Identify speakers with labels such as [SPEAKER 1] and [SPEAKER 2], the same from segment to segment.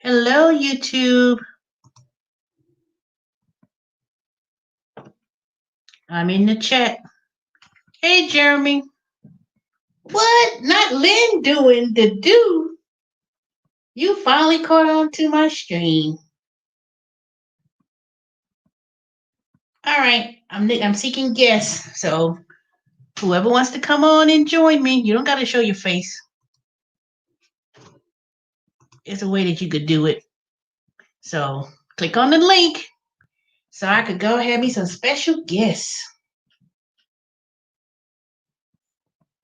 [SPEAKER 1] Hello, YouTube. I'm in the chat. Hey, Jeremy. What? Not Lynn doing the do. You finally caught on to my stream. All right. I'm seeking guests. So whoever wants to come on and join me, you don't got to show your face. It's a way that you could do it. So click on the link so I could go have me some special guests.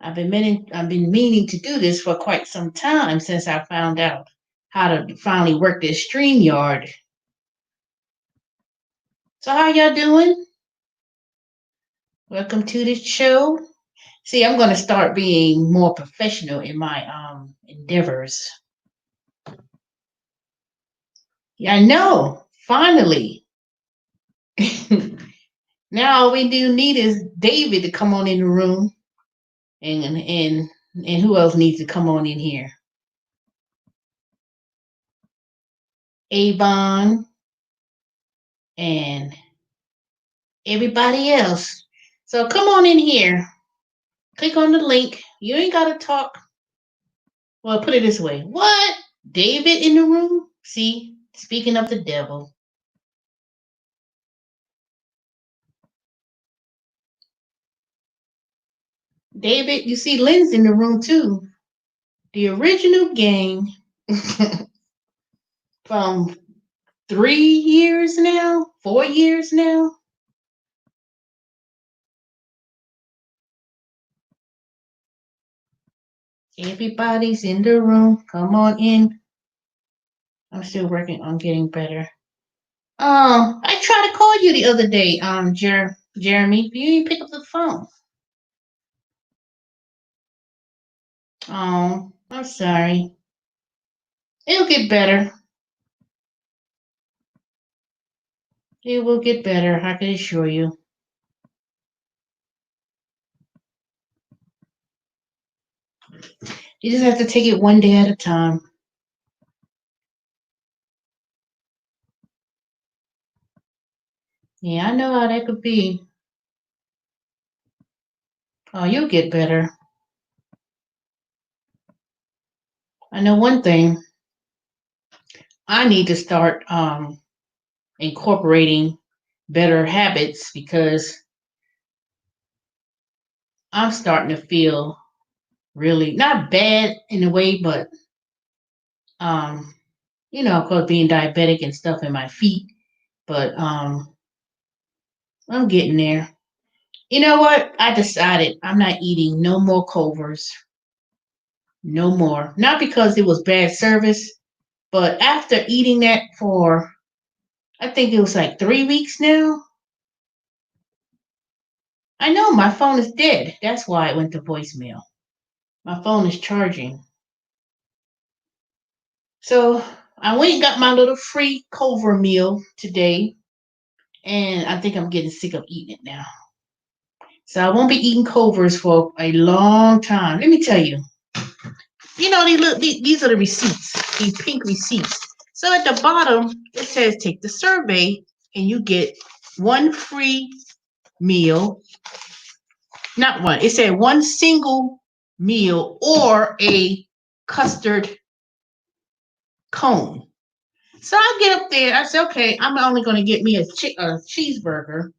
[SPEAKER 1] I've been meaning to do this for quite some time since I found out how to finally work this StreamYard. So how y'all doing? Welcome to the show. See, I'm going to start being more professional in my endeavors. Yeah, I know. Finally. Now all we do need is David to come on in the room, and who else needs to come on in here? Avon and everybody else. So come on in here. Click on the link. You ain't got to talk. Well, put it this way. What? David in the room? See, speaking of the devil. David, you see Lynn's in the room too. The original gang from 3 years now, 4 years now. Everybody's in the room. Come on in. I'm still working on getting better. I tried to call you the other day, Jeremy. You didn't pick up the phone. Oh, I'm sorry. It'll get better. It will get better, I can assure you. You just have to take it one day at a time. Yeah, I know how that could be. Oh, you'll get better. I know one thing. I need to start incorporating better habits because I'm starting to feel really not bad in a way, but of course, being diabetic and stuff in my feet, but I'm getting there. You know what? I decided I'm not eating no more Culvers. No more. Not because it was bad service, but after eating that for, I think it was like 3 weeks now. I know my phone is dead. That's why it went to voicemail. My phone is charging. So I went and got my little free Culver meal today, and I think I'm getting sick of eating it now. So I won't be eating Culvers for a long time. Let me tell you. These are the receipts, these pink receipts. So at the bottom, it says take the survey and you get one free meal. Not one. It said one single meal or a custard cone. So I get up there. I said, okay, I'm only going to get me a cheeseburger,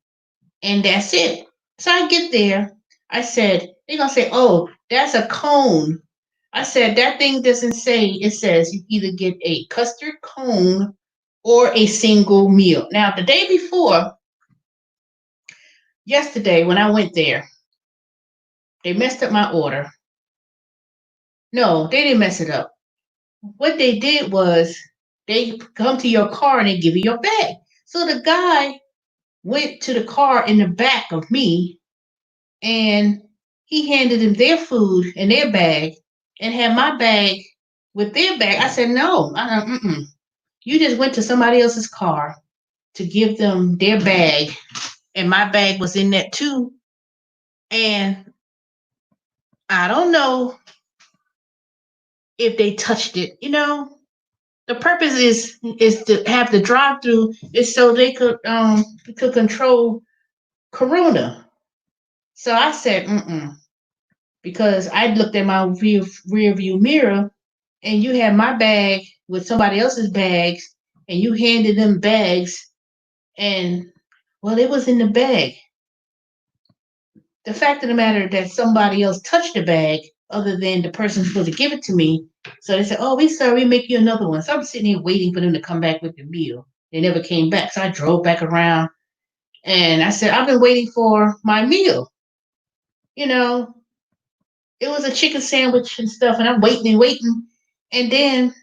[SPEAKER 1] and that's it. So I get there. I said, they're going to say, oh, that's a cone. I said, that thing doesn't say, it says you either get a custard cone or a single meal. Now, the day before, yesterday, when I went there, they messed up my order. No, they didn't mess it up. What they did was they come to your car and they give you your bag. So the guy went to the car in the back of me and he handed them their food in their bag and had my bag with their bag. I said, no, you just went to somebody else's car to give them their bag, and my bag was in that too. And I don't know if they touched it. The purpose is to have the drive through is so they could control Corona. So I said, because I looked at my rear view mirror, and you had my bag with somebody else's bags, and you handed them bags, and well, it was in the bag. The fact of the matter that somebody else touched the bag, other than the person supposed to give it to me, so they said, "Oh, we sorry, we make you another one." So I'm sitting here waiting for them to come back with the meal. They never came back, so I drove back around, and I said, "I've been waiting for my meal." You know, it was a chicken sandwich and stuff, and I'm waiting and waiting, and then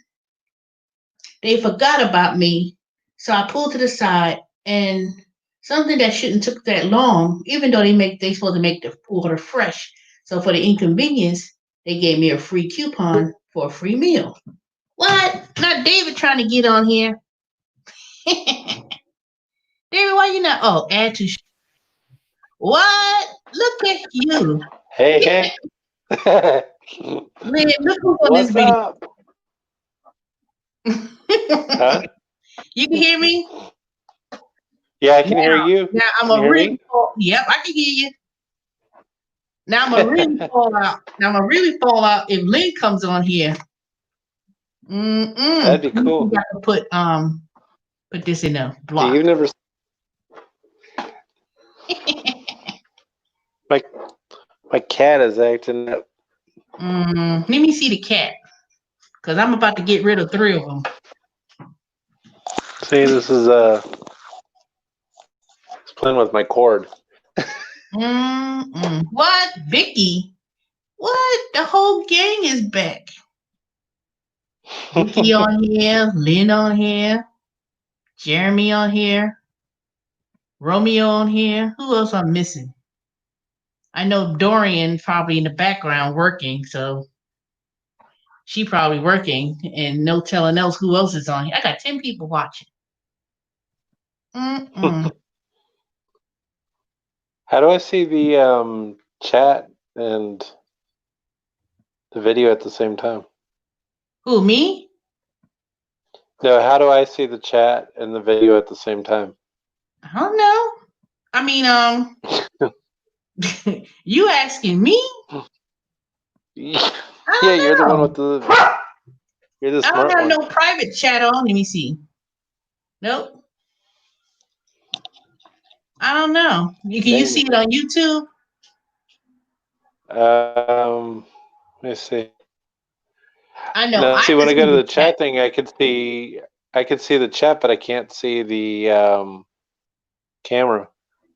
[SPEAKER 1] they forgot about me. So I pulled to the side, and something that shouldn't took that long, even though they supposed to make the order fresh. So for the inconvenience, they gave me a free coupon for a free meal. What? Not David trying to get on here. David, why you not? Oh, add to. What? Look at you.
[SPEAKER 2] Hey.
[SPEAKER 1] Man, look who's on this
[SPEAKER 2] What's
[SPEAKER 1] video.
[SPEAKER 2] up? Huh?
[SPEAKER 1] You can hear me?
[SPEAKER 2] Yeah, I can hear you.
[SPEAKER 1] Now I'm
[SPEAKER 2] Can you
[SPEAKER 1] a
[SPEAKER 2] hear
[SPEAKER 1] really
[SPEAKER 2] me?
[SPEAKER 1] yep, I can hear you. Now I'm gonna really fall out. Now I'm gonna really fall out if Lynn comes on here.
[SPEAKER 2] That'd be
[SPEAKER 1] You
[SPEAKER 2] cool.
[SPEAKER 1] got to put this in a
[SPEAKER 2] Hey,
[SPEAKER 1] block.
[SPEAKER 2] you've never. My cat is acting up.
[SPEAKER 1] Let me see the cat, cause I'm about to get rid of 3 of them.
[SPEAKER 2] See, this is it's playing with my cord.
[SPEAKER 1] What, Vicky? What? The whole gang is back. Vicky on here, Lynn on here, Jeremy on here, Romeo on here. Who else I'm missing? I know Dorian probably in the background working, so she probably working, and no telling else who else is on here. I got 10 people watching.
[SPEAKER 2] How do I see the chat and the video at the same time?
[SPEAKER 1] Who, me?
[SPEAKER 2] No, how do I see the chat and the video at the same time?
[SPEAKER 1] I don't know. I mean, you asking me?
[SPEAKER 2] Yeah, you're the one with the. You're the
[SPEAKER 1] I don't
[SPEAKER 2] smart
[SPEAKER 1] have
[SPEAKER 2] one.
[SPEAKER 1] no private chat on. Let me see. Nope. I don't know. Can you see it on YouTube?
[SPEAKER 2] Let me see.
[SPEAKER 1] I know.
[SPEAKER 2] No,
[SPEAKER 1] I
[SPEAKER 2] see, when
[SPEAKER 1] can
[SPEAKER 2] I go
[SPEAKER 1] see
[SPEAKER 2] to
[SPEAKER 1] the
[SPEAKER 2] the chat thing, I could see the chat, but I can't see the camera.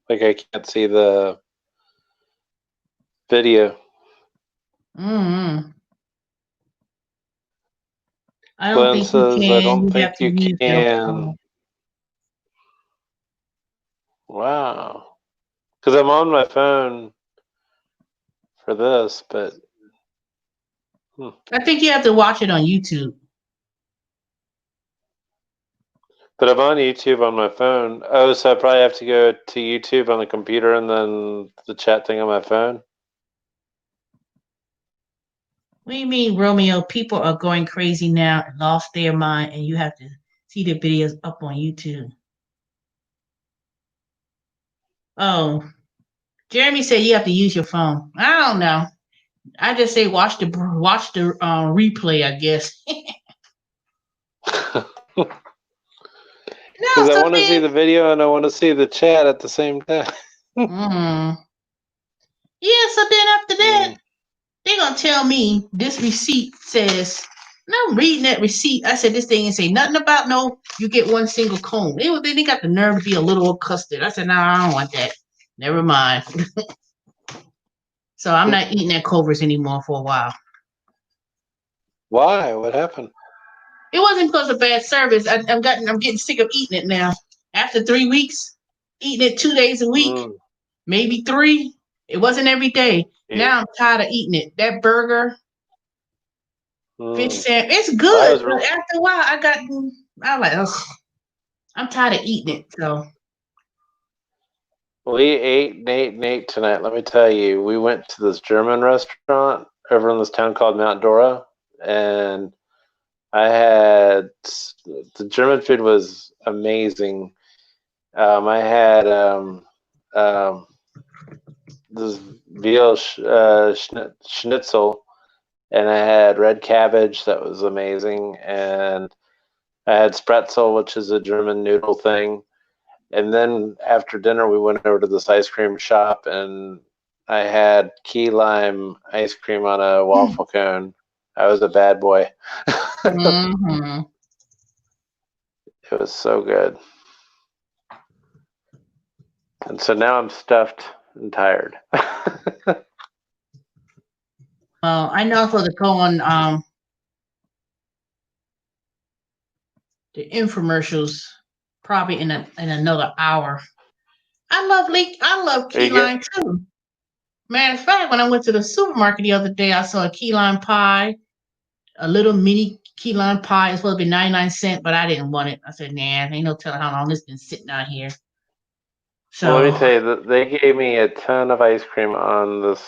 [SPEAKER 2] Like I can't see the video.
[SPEAKER 1] I don't
[SPEAKER 2] Glenn
[SPEAKER 1] think you
[SPEAKER 2] says, "I
[SPEAKER 1] can.
[SPEAKER 2] don't
[SPEAKER 1] You have
[SPEAKER 2] think
[SPEAKER 1] to
[SPEAKER 2] you
[SPEAKER 1] use your phone.
[SPEAKER 2] can." Wow. Because I'm on my phone for this, but
[SPEAKER 1] I think you have to watch it on YouTube.
[SPEAKER 2] but I'm on YouTube on my phone. Oh, so I probably have to go to YouTube on the computer and then the chat thing on my phone.
[SPEAKER 1] What do you mean, Romeo? People are going crazy now and lost their mind, and you have to see the videos up on YouTube. Oh, Jeremy said you have to use your phone. I don't know. I just say watch the replay, I guess. No,
[SPEAKER 2] Because I
[SPEAKER 1] so
[SPEAKER 2] want to see
[SPEAKER 1] then,
[SPEAKER 2] the video and I want to see the chat at the same time.
[SPEAKER 1] yeah, so then after that, they're gonna tell me this receipt says, and I'm reading that receipt. I said this thing and say nothing about no, you get one single cone. They got the nerve to be a little custard. I said, no, I don't want that. Never mind. So I'm not eating at Culver's anymore for a while.
[SPEAKER 2] Why? What happened?
[SPEAKER 1] It wasn't because of bad service. I'm getting sick of eating it now. After 3 weeks, eating it 2 days a week, maybe 3. It wasn't every day.
[SPEAKER 2] Yeah.
[SPEAKER 1] Now I'm tired of eating it. That burger, fish sandwich, it's good. But after a while, I was like, ugh, I'm tired of eating it. So
[SPEAKER 2] we ate tonight. Let me tell you, we went to this German restaurant over in this town called Mount Dora, and I had the German food was amazing. I had this veal schnitzel, and I had red cabbage that was amazing, and I had spretzel, which is a German noodle thing. And then after dinner, we went over to this ice cream shop, and I had key lime ice cream on a waffle cone. I was a bad boy.
[SPEAKER 1] Mm-hmm.
[SPEAKER 2] It was so good. And so now I'm stuffed and tired.
[SPEAKER 1] Well, I know for the go on the infomercials probably in another hour. I love
[SPEAKER 2] Are
[SPEAKER 1] key
[SPEAKER 2] you
[SPEAKER 1] lime
[SPEAKER 2] get,
[SPEAKER 1] too. Matter of fact, when I went to the supermarket the other day, I saw a key lime pie, a little mini key lime pie. It's supposed to be 99 cents, but I didn't want it. I said, nah, ain't no telling how long this been sitting out here.
[SPEAKER 2] well, let me
[SPEAKER 1] So,
[SPEAKER 2] tell you, they gave me a ton of ice cream on this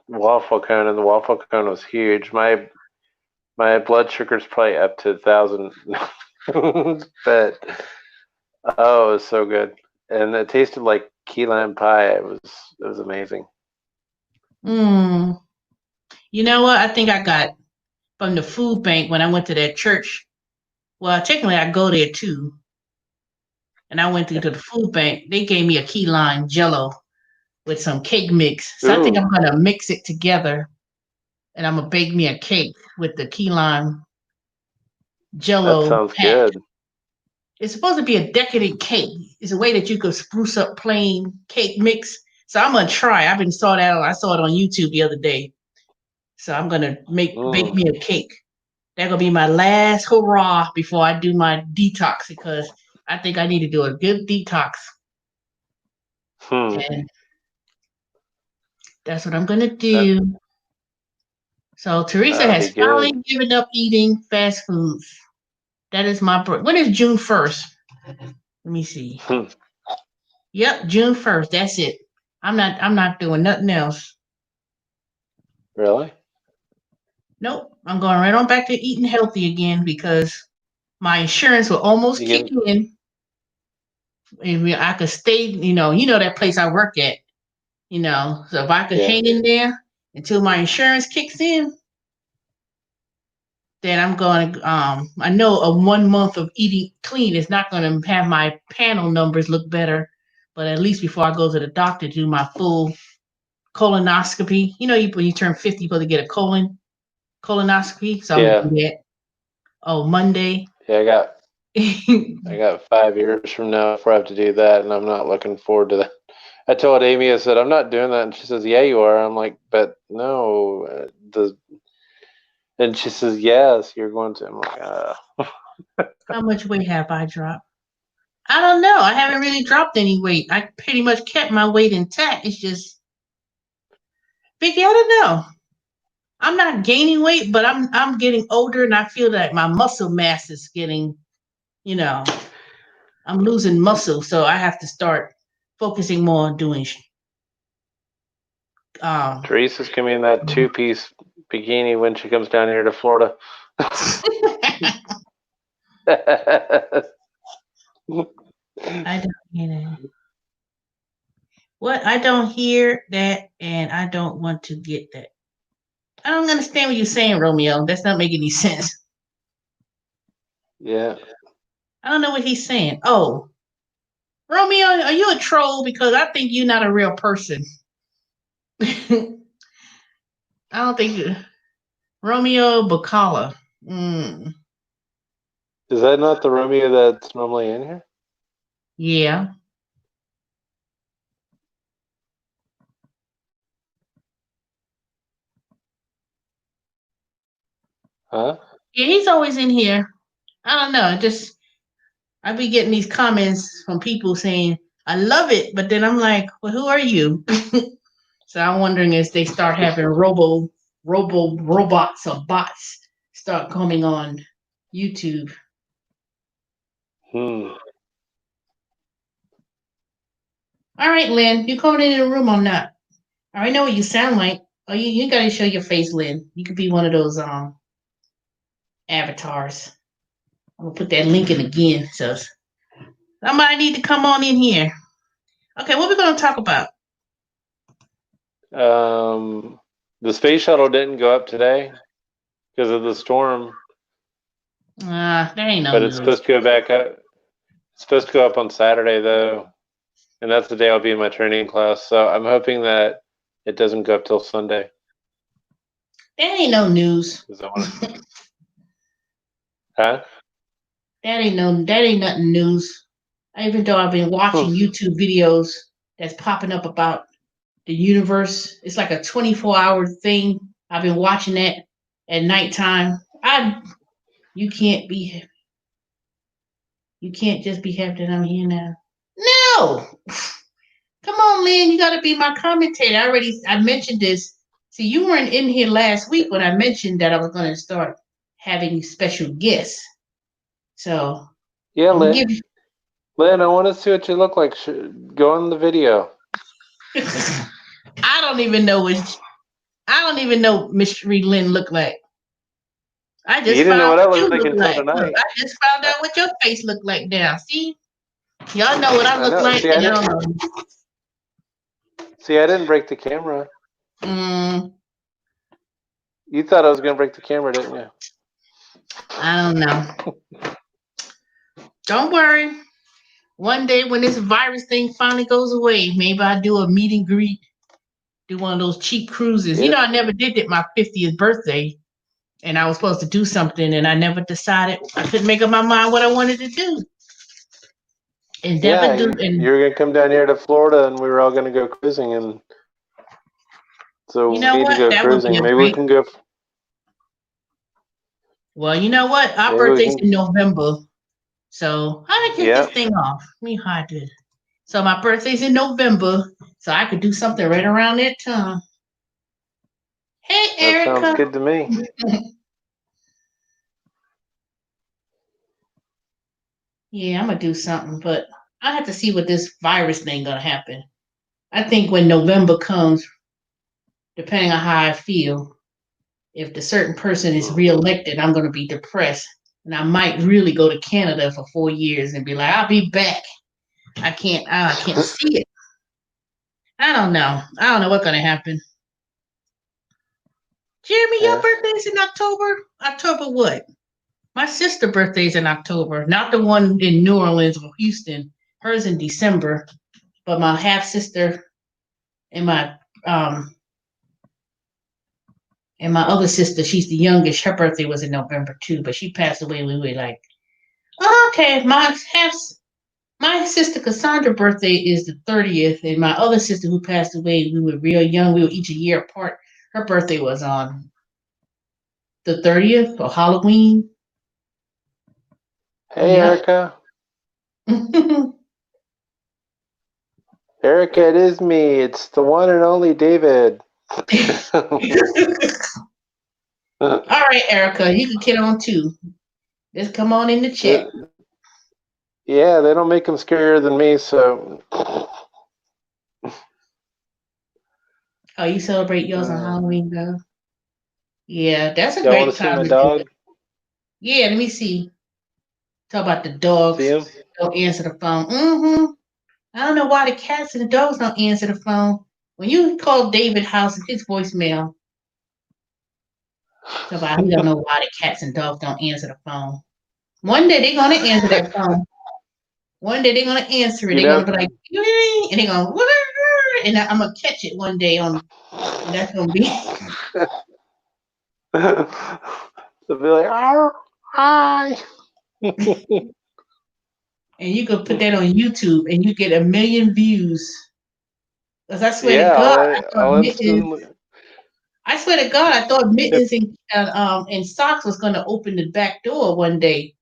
[SPEAKER 2] waffle cone, and the waffle cone was huge. My blood sugar's probably up to 1,000, but oh, it was so good, and it tasted like key lime pie. It was amazing.
[SPEAKER 1] you know what? I think I got from the food bank when I went to that church. Well, technically, I go there too. And I went to the food bank. They gave me a key lime jello with some cake mix. So I think
[SPEAKER 2] Ooh,
[SPEAKER 1] I'm gonna mix it together and I'm gonna bake me a cake with the key lime
[SPEAKER 2] that
[SPEAKER 1] jello
[SPEAKER 2] sounds
[SPEAKER 1] pack.
[SPEAKER 2] good.
[SPEAKER 1] It's supposed to be a decadent cake. It's a way that you could spruce up plain cake mix. So I'm gonna try. I saw it on YouTube the other day. So I'm gonna bake
[SPEAKER 2] Mm.
[SPEAKER 1] me a cake. That's gonna be my last hurrah before I do my detox because I think I need to do a good detox.
[SPEAKER 2] Hmm.
[SPEAKER 1] And that's what I'm gonna
[SPEAKER 2] That
[SPEAKER 1] do. So Teresa
[SPEAKER 2] that'll be
[SPEAKER 1] has finally
[SPEAKER 2] good.
[SPEAKER 1] given up eating fast foods. That is my birth. When is June 1st? Let me see.
[SPEAKER 2] Hmm.
[SPEAKER 1] Yep, June 1st. That's it. I'm not doing nothing else.
[SPEAKER 2] Really?
[SPEAKER 1] Nope. I'm going right on back to eating healthy again because my insurance will almost
[SPEAKER 2] You
[SPEAKER 1] kick
[SPEAKER 2] get
[SPEAKER 1] in. And I could stay, that place I work at, So if I could
[SPEAKER 2] yeah.
[SPEAKER 1] hang in there until my insurance kicks in, then I'm going to, I know a 1 month of eating clean is not going to have my panel numbers look better, but at least before I go to the doctor to do my full colonoscopy, when you turn 50, you're supposed to get a colonoscopy. So I'm going to
[SPEAKER 2] Yeah.
[SPEAKER 1] do that. Oh, Monday.
[SPEAKER 2] Yeah. I got 5 years from now before I have to do that, and I'm not looking forward to that. I told Amy, I said, I'm not doing that. And she says, yeah, you are. I'm like, but no. And she says, yes, you're going to. I'm like,
[SPEAKER 1] How much weight have I dropped? I don't know. I haven't really dropped any weight. I pretty much kept my weight intact. It's just, Vicky, I don't know. I'm not gaining weight, but I'm getting older, and I feel that my muscle mass is getting, you know, I'm losing muscle, so I have to start focusing more on doing. Um,
[SPEAKER 2] Teresa's coming in that 2-piece bikini when she comes down here to Florida.
[SPEAKER 1] I don't hear what I don't hear that, and I don't want to get that. I don't understand what you're saying, Romeo. That's not making any sense.
[SPEAKER 2] Yeah.
[SPEAKER 1] I don't know what he's saying. Oh, Romeo, are you a troll? Because I think you're not a real person. I don't think you. Romeo Bacala. Mm,
[SPEAKER 2] Is that not the Romeo that's normally in here?
[SPEAKER 1] yeah.
[SPEAKER 2] Huh?
[SPEAKER 1] Yeah, he's always in here. I don't know. Just I be getting these comments from people saying, I love it, but then I'm like, well, who are you? So I'm wondering if they start having robots or bots start coming on YouTube.
[SPEAKER 2] Hmm.
[SPEAKER 1] All right, Lynn, you coming in the room or not? I already know what you sound like. Oh, you gotta show your face, Lynn. You could be one of those avatars. I'm gonna put that link in again. So somebody need to come on in here. Okay, what we gonna talk about?
[SPEAKER 2] The space shuttle didn't go up today because of the storm,
[SPEAKER 1] There ain't no
[SPEAKER 2] but it's
[SPEAKER 1] news.
[SPEAKER 2] supposed to go back up. It's supposed to go up on Saturday though, and that's the day I'll be in my training class. So I'm hoping that it doesn't go up till Sunday.
[SPEAKER 1] There ain't no news.
[SPEAKER 2] Huh?
[SPEAKER 1] That ain't nothing news. Even though I've been watching YouTube videos that's popping up about the universe. It's like a 24-hour thing. I've been watching that at nighttime. You can't just be happy that I'm here now. No! Come on, Lynn, you gotta be my commentator. I mentioned this. See, you weren't in here last week when I mentioned that I was gonna start having special guests. So
[SPEAKER 2] yeah, Lynn, I want to see what you look like. Go on the video.
[SPEAKER 1] I don't even know Miss Sheree Lynn looked like. I just
[SPEAKER 2] you didn't know what I
[SPEAKER 1] found out
[SPEAKER 2] looked
[SPEAKER 1] you
[SPEAKER 2] like
[SPEAKER 1] look
[SPEAKER 2] until
[SPEAKER 1] like.
[SPEAKER 2] tonight.
[SPEAKER 1] Look, I just found out what your face looked like now. See? Y'all know what I look like,
[SPEAKER 2] See,
[SPEAKER 1] and y'all know.
[SPEAKER 2] See, I didn't break the camera.
[SPEAKER 1] Mm,
[SPEAKER 2] You thought I was going to break the camera, didn't you?
[SPEAKER 1] I don't know. Don't worry. One day when this virus thing finally goes away, maybe I'll do a meet and greet, do one of those cheap cruises.
[SPEAKER 2] Yeah.
[SPEAKER 1] You know, I never did it my 50th birthday, and I was supposed to do something, and I never decided. I couldn't make up my mind what I wanted to do. And
[SPEAKER 2] you were going to come down here to Florida, and we were all going to go cruising, and so
[SPEAKER 1] you know
[SPEAKER 2] we need
[SPEAKER 1] what?
[SPEAKER 2] to go
[SPEAKER 1] That
[SPEAKER 2] cruising.
[SPEAKER 1] would be
[SPEAKER 2] Maybe we can go.
[SPEAKER 1] Well, you know what? Our birthday's in November. So how did I get this thing off? Let me hide this. So my birthday's in November, so I could do something right around that time. Hey, Erica.
[SPEAKER 2] That sounds good to me.
[SPEAKER 1] Yeah, I'm gonna do something, but I have to see what this virus thing gonna happen. I think when November comes, depending on how I feel, if the certain person is reelected, I'm gonna be depressed, and I might really go to Canada for 4 years and be like, I'll be back. I can't see it. I don't know what's gonna happen. Jeremy, your birthday's in October? October what? My sister's birthday's in October, not the one in New Orleans or Houston. Hers in December. But my half sister and my other sister, she's the youngest. Her birthday was in November too, but she passed away. We were like, oh, okay. My sister Cassandra's birthday is the 30th, and my other sister who passed away, we were real young. We were each a year apart. Her birthday was on the 30th or Halloween.
[SPEAKER 2] Hey, yeah. Erica. Erica, it is me. It's the one and only David.
[SPEAKER 1] All right, Erica, you can get on too. Just come on in the chat.
[SPEAKER 2] Yeah, they don't make them scarier than me, so.
[SPEAKER 1] Oh, you celebrate yours on Halloween, though? Yeah, that's a
[SPEAKER 2] great
[SPEAKER 1] time.
[SPEAKER 2] Want to see my dog?
[SPEAKER 1] Yeah, let me see. Talk about the dogs.
[SPEAKER 2] See him?
[SPEAKER 1] Don't answer the phone. Mm-hmm. I don't know why the cats and the dogs don't answer the phone. When you call David House, his voicemail. Talk about he don't know why the cats and dogs don't answer the phone. One day they're gonna answer that phone. One day they're gonna answer it. They're gonna be like, and they're gonna, and I'm gonna catch it one day on. And that's gonna be.
[SPEAKER 2] They'll be like, oh, hi.
[SPEAKER 1] And you could put that on YouTube, and you get 1 million views. Because I swear to God, I swear to God, I thought Mittens and Socks was gonna open the back door one day.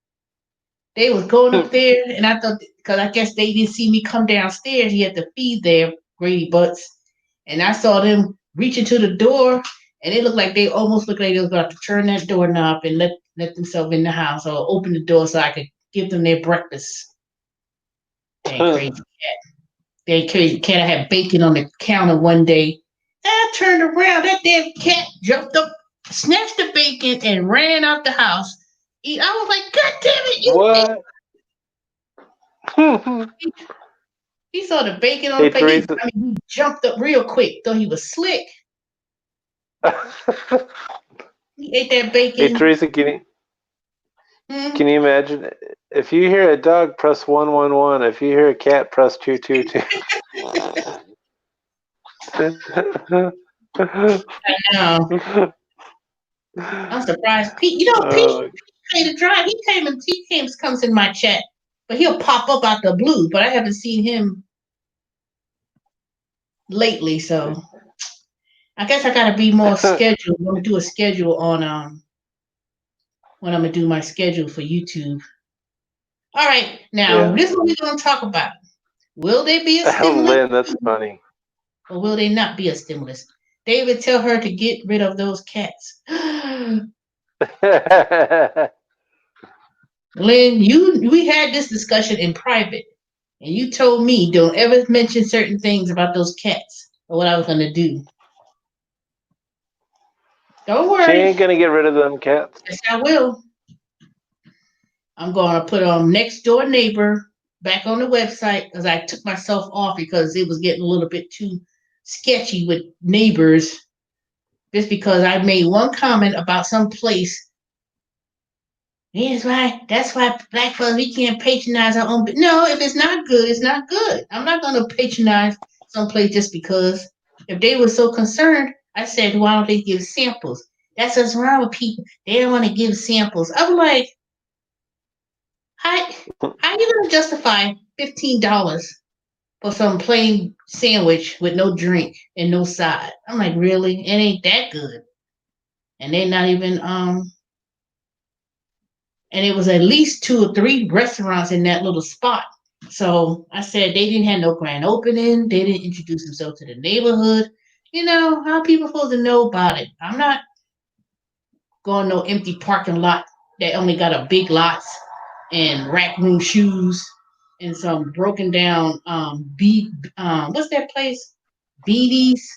[SPEAKER 1] They was going up there, and I thought, because I guess they didn't see me come downstairs, he had to feed their Grady Butts, and I saw them reaching to the door, and it looked like they almost looked like they was about to turn that doorknob and let themselves in the house or open the door so I could give them their breakfast. That crazy cat. That crazy cat. I had bacon on the counter one day. I turned around. That damn cat jumped up, snatched the bacon, and ran out the house. eat. I was like, God damn it,
[SPEAKER 2] What?
[SPEAKER 1] he saw the bacon on
[SPEAKER 2] Hey,
[SPEAKER 1] the plate.
[SPEAKER 2] Teresa.
[SPEAKER 1] He jumped up real quick, thought he was slick. He ate that
[SPEAKER 2] Hey,
[SPEAKER 1] bacon.
[SPEAKER 2] Teresa, can you imagine if you hear a dog press 111, if you hear a cat press 222?
[SPEAKER 1] I know. I'm surprised. Pete, Pete paid to drive. Comes in my chat, but he'll pop up out the blue. But I haven't seen him lately, so I guess I gotta be more scheduled. I'm gonna do a schedule on when I'm gonna do my schedule for YouTube. All right, now this is what we're gonna talk about. Will there be a stimulus?
[SPEAKER 2] Lynn, that's funny.
[SPEAKER 1] Or will there not be a stimulus? David, tell her to get rid of those cats. Lynn, we had this discussion in private, and you told me don't ever mention certain things about those cats or what I was gonna do. Don't worry.
[SPEAKER 2] She ain't gonna get rid of them cats.
[SPEAKER 1] Yes, I will. I'm gonna put next door neighbor back on the website because I took myself off because it was getting a little bit too sketchy with neighbors. Just because I made one comment about some place. That's why black folks, we can't patronize our own. No, if it's not good, it's not good. I'm not going to patronize someplace just because. If they were so concerned, I said, why don't they give samples? That's what's wrong with people. They don't want to give samples. I'm like, how are you going to justify $15 for some plain sandwich with no drink and no side? I'm like, really? It ain't that good. And they're not even and it was at least 2 or 3 restaurants in that little spot. So I said they didn't have no grand opening. They didn't introduce themselves to the neighborhood. How people supposed to know about it? I'm not going no empty parking lot that only got a big lots and rack room shoes and some broken down what's that place? BD's.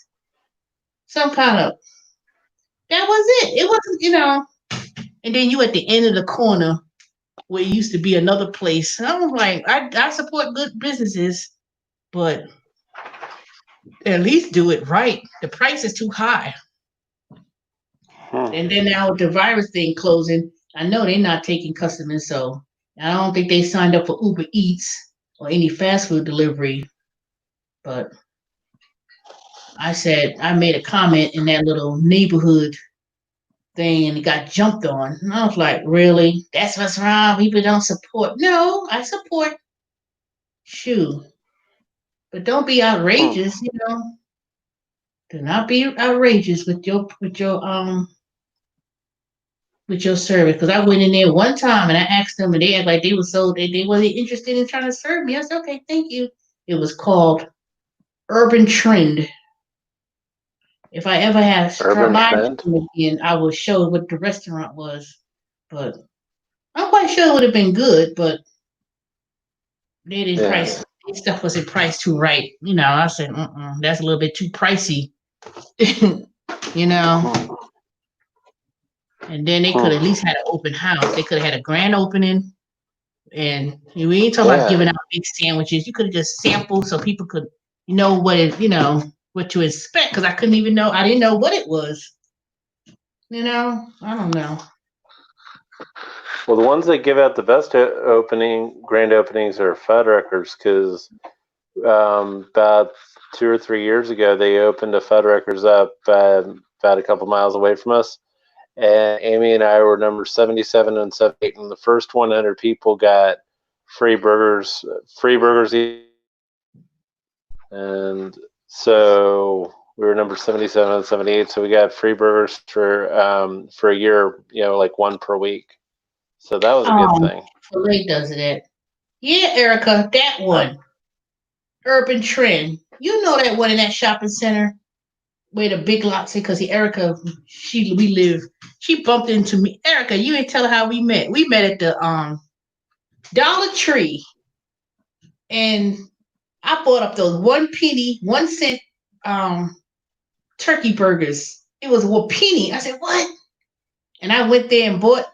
[SPEAKER 1] Some kind of that was it. It wasn't, and then you at the end of the corner where it used to be another place. And I was like, I support good businesses, but at least do it right. The price is too high. And then now with the virus thing closing, I know they're not taking customers, so I don't think they signed up for Uber Eats or any fast food delivery. But I made a comment in that little neighborhood thing and it got jumped on. And I was like, really? That's what's wrong. People don't support. No, I support. Shoot. But don't be outrageous, Do not be outrageous with your service. Because I went in there one time and I asked them and they act like they were they wasn't interested in trying to serve me. I said, okay, thank you. It was called Urban Trend. If I ever have
[SPEAKER 2] Urban Trend
[SPEAKER 1] again, I will show what the restaurant was. But I'm quite sure it would have been good, but they didn't price stuff wasn't priced too right. I said, that's a little bit too pricey. And then they could at least had an open house. They could have had a grand opening. And we ain't talking about giving out big sandwiches. You could have just sampled so people could know what to expect. Because I didn't know what it was. I don't know.
[SPEAKER 2] Well, the ones that give out the best grand openings are Fuddruckers, because about 2 or 3 years ago, they opened a Fuddruckers up about a couple miles away from us. And Amy and I were number 77 and 78, and the first 100 people got free burgers. And so we were number 77 and 78, so we got free burgers for a year, like one per week. So that was a good thing.
[SPEAKER 1] Filet does it. Yeah, Erica, that one. Urban Trend. You know that one in that shopping center where the big lots, because Erica, she bumped into me. Erica, you ain't tell her how we met. We met at the Dollar Tree. And I bought up those 1 penny, 1 cent turkey burgers. It was a penny. I said, what? And I went there and bought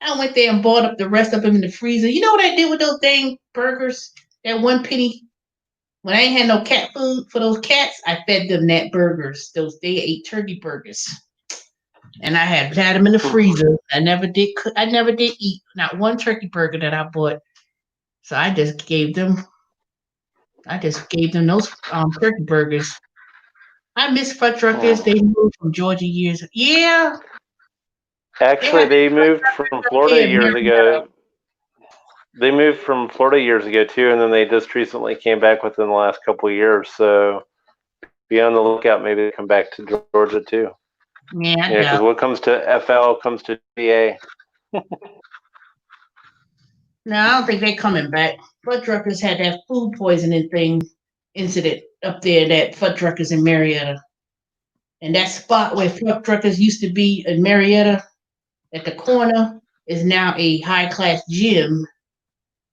[SPEAKER 1] I went there and bought up the rest of them in the freezer. You know what I did with those dang burgers? That 1 penny. When I ain't had no cat food for those cats, I fed them that burgers. They ate turkey burgers, and I had them in the freezer. I never did eat not one turkey burger that I bought. So I just gave them those turkey burgers. I miss Fuddruckers. They moved from Georgia years. Yeah.
[SPEAKER 2] Actually, they moved from Florida years
[SPEAKER 1] Marietta.
[SPEAKER 2] ago. They moved from Florida years ago too, and then they just recently came back within the last couple of years. So be on the lookout. Maybe they come back to Georgia too.
[SPEAKER 1] Yeah,
[SPEAKER 2] because what comes to FL comes to VA.
[SPEAKER 1] No, I don't think they're coming back. Fuddruckers had that food poisoning incident up there, that Fuddruckers in Marietta. And that spot where Fuddruckers used to be in Marietta at the corner is now a high class gym.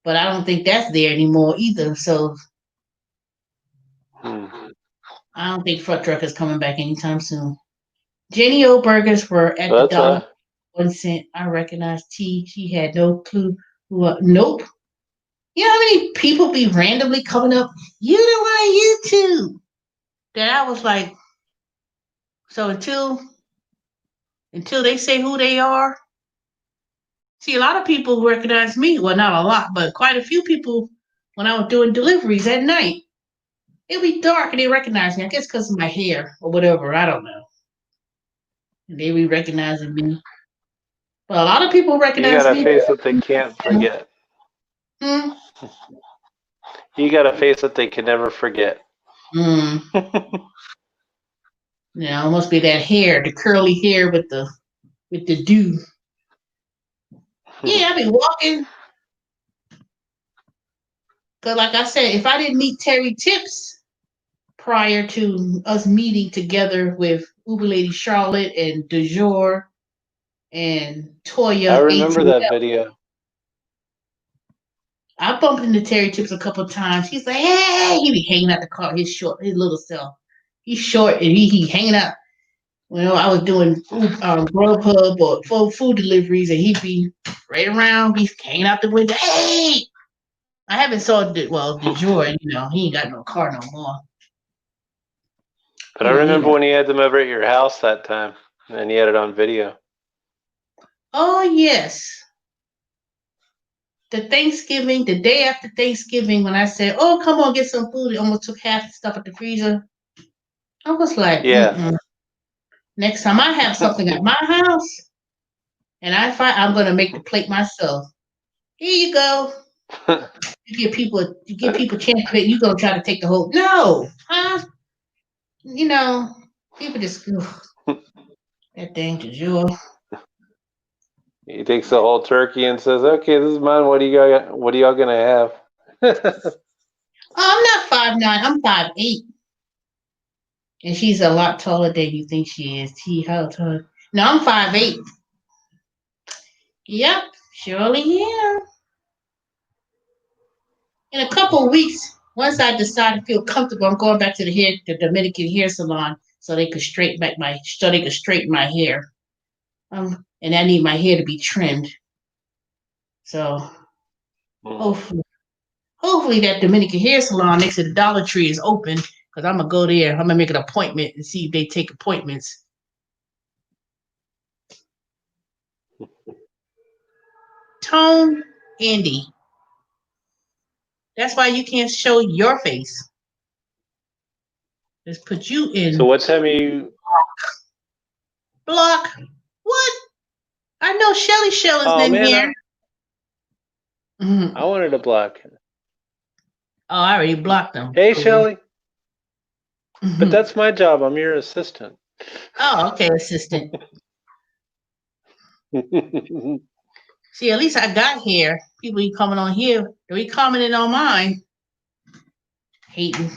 [SPEAKER 1] But I don't think that's there anymore either. So I don't think Fuddruckers coming back anytime soon. Jenny O burgers were at the dollar 1 cent. I recognized T. She had no clue who. Nope. You know how many people be randomly coming up? You know on YouTube. That I was like, so until they say who they are. See, a lot of people recognize me. Well, not a lot, but quite a few people when I was doing deliveries at night. It'd be dark and they recognize me. I guess because of my hair or whatever. I don't know. And they be recognizing me. But a lot of people recognize me.
[SPEAKER 2] You got a face that they can't forget. You got a face that they can never forget.
[SPEAKER 1] Yeah, it must be that hair, the curly hair with the dew. Yeah, I be walking. Cause like I said, if I didn't meet Terry Tips prior to us meeting together with Uber Lady Charlotte and DeJour and Toya,
[SPEAKER 2] I remember that video.
[SPEAKER 1] I bumped into Terry Tips a couple of times. He's like, hey, he be hanging out the car, his little self. He's short and he hanging out. Well, I was doing Grubhub or food deliveries, and he'd be right around, be hanging out the window. Hey, I haven't saw DeJour. He ain't got no car no more.
[SPEAKER 2] But I remember when you had them over at your house that time, and you had it on video.
[SPEAKER 1] Oh yes. The day after Thanksgiving, when I said, "Oh, come on, get some food," it almost took half the stuff at the freezer. I was like,
[SPEAKER 2] yeah.
[SPEAKER 1] Next time I have something at my house, and I'm gonna make the plate myself. Here you go. You give people a chance to you gonna try to take the whole people just that dang DeJour.
[SPEAKER 2] He takes the whole turkey and says, "Okay, this is mine. What are y'all gonna have?"
[SPEAKER 1] I'm not 5'9". I'm 5'8". And she's a lot taller than you think she is. How tall? No, I'm 5'8". Yep, surely am. In a couple of weeks, once I decide to feel comfortable, I'm going back to the Dominican hair salon so they could straighten my hair. And I need my hair to be trimmed. So hopefully that Dominican hair salon next to the Dollar Tree is open, because I'm gonna go there. I'm gonna make an appointment and see if they take appointments. Tone, Andy. That's why you can't show your face. Just put you in.
[SPEAKER 2] So what time are you?
[SPEAKER 1] Block. What? I know Shelly Shell's in here.
[SPEAKER 2] I wanted to block.
[SPEAKER 1] Oh, I already blocked them.
[SPEAKER 2] Hey, Shelly. But that's my job. I'm your assistant.
[SPEAKER 1] Oh, okay, assistant. See, at least I got here. People be coming on here. They be commenting on mine. Hating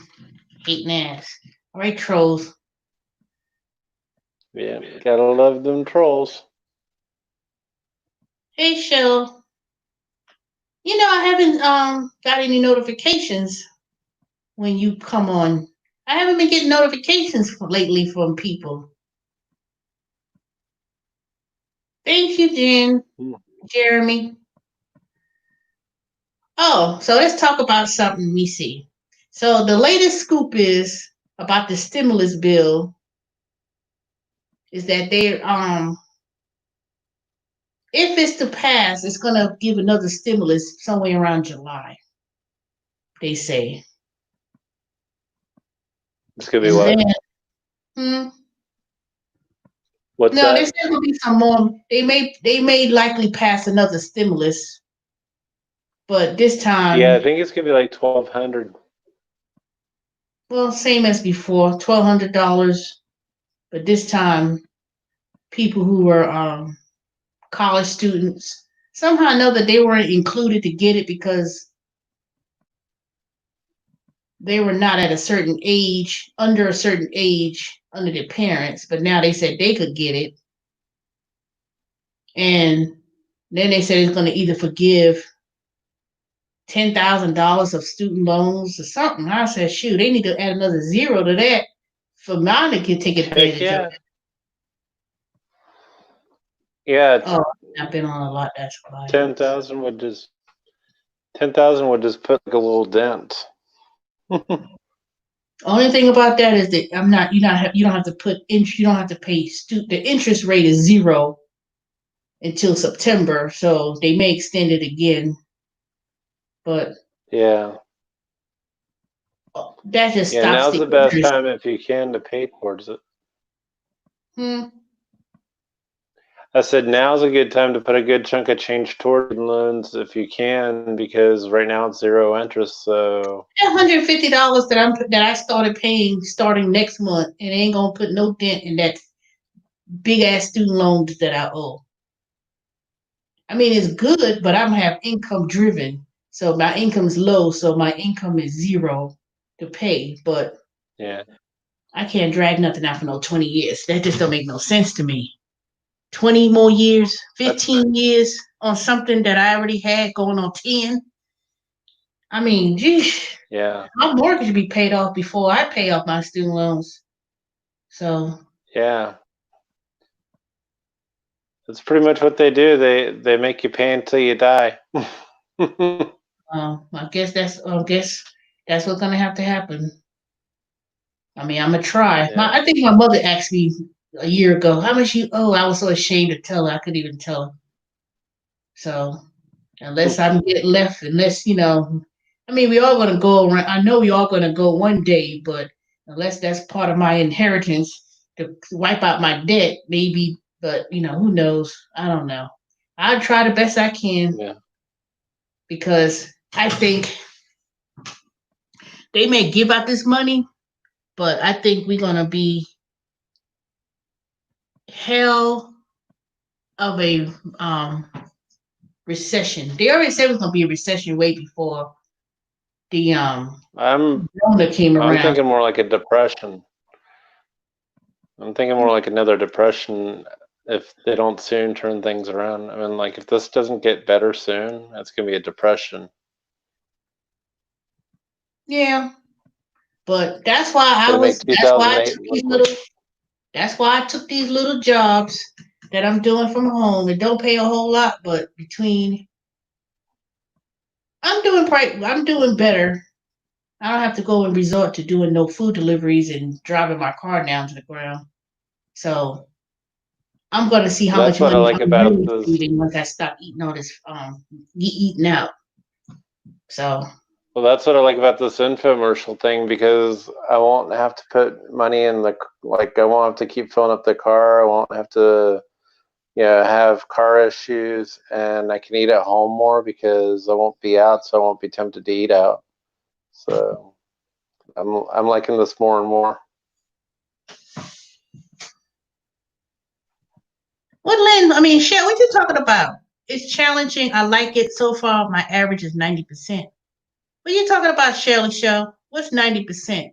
[SPEAKER 1] ass. All right, trolls.
[SPEAKER 2] Yeah, gotta love them trolls.
[SPEAKER 1] Hey, Shell. I haven't got any notifications when you come on. I haven't been getting notifications lately from people. Thank you, Jen. Jeremy. Oh, so let's talk about something we see. So the latest scoop is about the stimulus bill is that they if it's to pass, it's gonna give another stimulus somewhere around July. They say.
[SPEAKER 2] It's gonna be
[SPEAKER 1] And
[SPEAKER 2] what?
[SPEAKER 1] then
[SPEAKER 2] What's
[SPEAKER 1] no,
[SPEAKER 2] that?
[SPEAKER 1] there's gonna be some more. They may likely pass another stimulus, but this
[SPEAKER 2] Yeah, I
[SPEAKER 1] time,
[SPEAKER 2] think it's gonna be like 1,200.
[SPEAKER 1] well, same as before, $1,200. But this time, people who were college students somehow or another they weren't included to get it because they were not at a certain age, under a certain age, under their parents. But now they said they could get it, and then they said it's going to either forgive $10,000 of student loans or something. I said, shoot, they need to add another zero to that for mine to take
[SPEAKER 2] Heck
[SPEAKER 1] advantage of
[SPEAKER 2] yeah.
[SPEAKER 1] it.
[SPEAKER 2] Yeah,
[SPEAKER 1] Oh, I've been on a lot. That's why.
[SPEAKER 2] 10,000 would just 10,000 would just put like a little dent.
[SPEAKER 1] Only thing about that is that you don't have to put you don't have to pay the interest rate is zero until September, so they may extend it again, but
[SPEAKER 2] Yeah.
[SPEAKER 1] that just
[SPEAKER 2] Yeah,
[SPEAKER 1] stops
[SPEAKER 2] now's
[SPEAKER 1] the
[SPEAKER 2] the best
[SPEAKER 1] interest.
[SPEAKER 2] time if you can to pay towards it.
[SPEAKER 1] Hmm.
[SPEAKER 2] I said now's a good time to put a good chunk of change toward loans if you can, because right now it's zero interest. So
[SPEAKER 1] $150 that I started paying starting next month, and it ain't gonna put no dent in that big ass student loans that I owe. I mean, it's good, but I'm have income driven, so my income's low, so my income is zero to pay. But
[SPEAKER 2] yeah,
[SPEAKER 1] I can't drag nothing out for no 20 years. That just don't make no sense to me. 20 more years,
[SPEAKER 2] that's
[SPEAKER 1] 15 years on something that I already had going on 10. I mean, geez,
[SPEAKER 2] yeah,
[SPEAKER 1] my mortgage should be paid off before I pay off my student loans. So,
[SPEAKER 2] yeah. That's pretty much what they do. They make you pay until you die.
[SPEAKER 1] I guess that's what's gonna have to happen. I mean, I'm gonna try.
[SPEAKER 2] Yeah.
[SPEAKER 1] I think my mother asked me a year ago, "How much you owe?" I was so ashamed to tell her. I couldn't even tell her. So, unless I'm get left, unless I mean, we all gonna go around. I know we all gonna go one day, but unless that's part of my inheritance to wipe out my debt, maybe. But who knows? I don't know. I'll try the best I can
[SPEAKER 2] Yeah.
[SPEAKER 1] because I think they may give out this money, but I think we're gonna be hell of a recession. They already said it was gonna be a recession way before the
[SPEAKER 2] I'm
[SPEAKER 1] Rona came
[SPEAKER 2] I'm
[SPEAKER 1] around.
[SPEAKER 2] thinking more like a depression. I'm thinking more like another depression if they don't soon turn things around. I mean, like if this doesn't get better soon, that's gonna be a depression.
[SPEAKER 1] Yeah, but that's why
[SPEAKER 2] It's
[SPEAKER 1] I
[SPEAKER 2] gonna make
[SPEAKER 1] was. That's why I
[SPEAKER 2] 2008
[SPEAKER 1] took
[SPEAKER 2] look
[SPEAKER 1] these
[SPEAKER 2] like.
[SPEAKER 1] little. That's why I took these little jobs that I'm doing from home. It don't pay a whole lot, but between I'm doing better. I don't have to go and resort to doing no food deliveries and driving my car down to the ground. So I'm going to see how
[SPEAKER 2] That's
[SPEAKER 1] much
[SPEAKER 2] what I
[SPEAKER 1] money
[SPEAKER 2] like
[SPEAKER 1] I'm
[SPEAKER 2] about
[SPEAKER 1] really
[SPEAKER 2] this.
[SPEAKER 1] saving once I stop eating all this eating out. So
[SPEAKER 2] Well, that's what I like about this infomercial thing because I won't have to put money in the like. I won't have to keep filling up the car. I won't have to, have car issues, and I can eat at home more because I won't be out, so I won't be tempted to eat out. So I'm liking this more and more.
[SPEAKER 1] what Lynn? I mean, shit. What you talking about? It's challenging. I like it so far. My average is 90%. What you talking about, Shirley Show? What's 90%?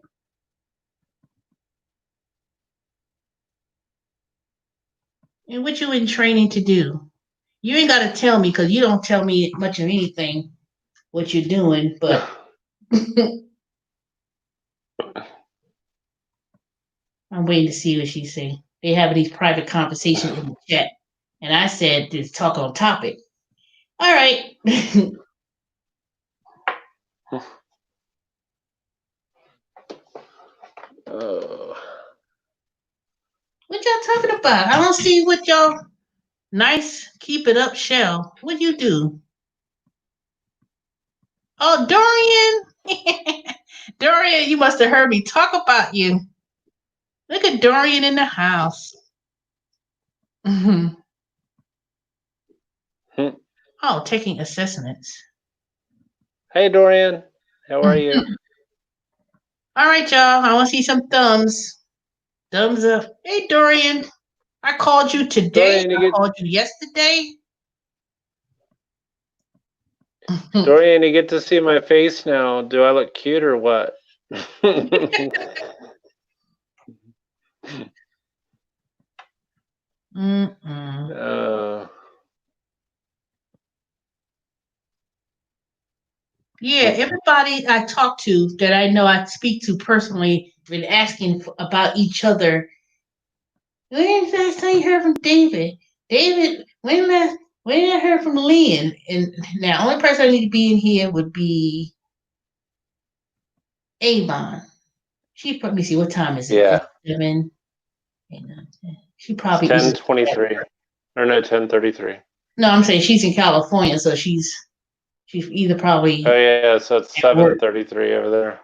[SPEAKER 1] And what you in training to do? You ain't got to tell me because you don't tell me much of anything what you're doing. But I'm waiting to see what she say. They having these private conversations in the chat, and I said to talk on topic. All right.
[SPEAKER 2] Oh.
[SPEAKER 1] What y'all talking about? I don't see what y'all nice keep it up shell. What you do? Oh, Dorian. Dorian, you must have heard me talk about you. Look at Dorian in the house. Oh, taking assessments.
[SPEAKER 2] Hey, Dorian. How are you?
[SPEAKER 1] All right, y'all. I want to see some thumbs. Thumbs up. Hey, Dorian. I called you today.
[SPEAKER 2] Dorian,
[SPEAKER 1] I called you yesterday.
[SPEAKER 2] Dorian, you get to see my face now. Do I look cute or what?
[SPEAKER 1] Yeah, everybody I talk to that I know I speak to personally been asking about each other. When's the last time you heard from David? David, when I heard from Lynn? And now, only person I need to be in here would be Avon. She let me see what time is it?
[SPEAKER 2] Yeah.
[SPEAKER 1] 7. She
[SPEAKER 2] It's
[SPEAKER 1] probably
[SPEAKER 2] 10:23. Or no, 10:33.
[SPEAKER 1] No, I'm saying she's in California, so she's either probably.
[SPEAKER 2] Oh yeah, so it's 7:33 over there.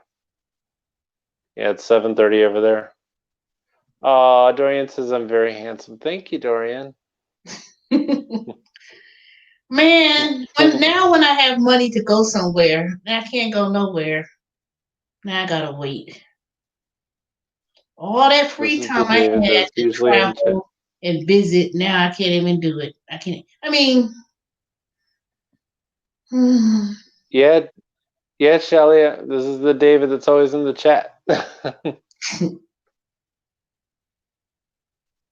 [SPEAKER 2] Yeah, it's 7:30 over there. Oh, Dorian says I'm very handsome. Thank you, Dorian.
[SPEAKER 1] Man, when I have money to go somewhere, I can't go nowhere. Now I gotta wait. All that free time I had to travel and visit, now I can't even do it. I can't. I mean,
[SPEAKER 2] yeah, Shelly. This is the David that's always in the chat.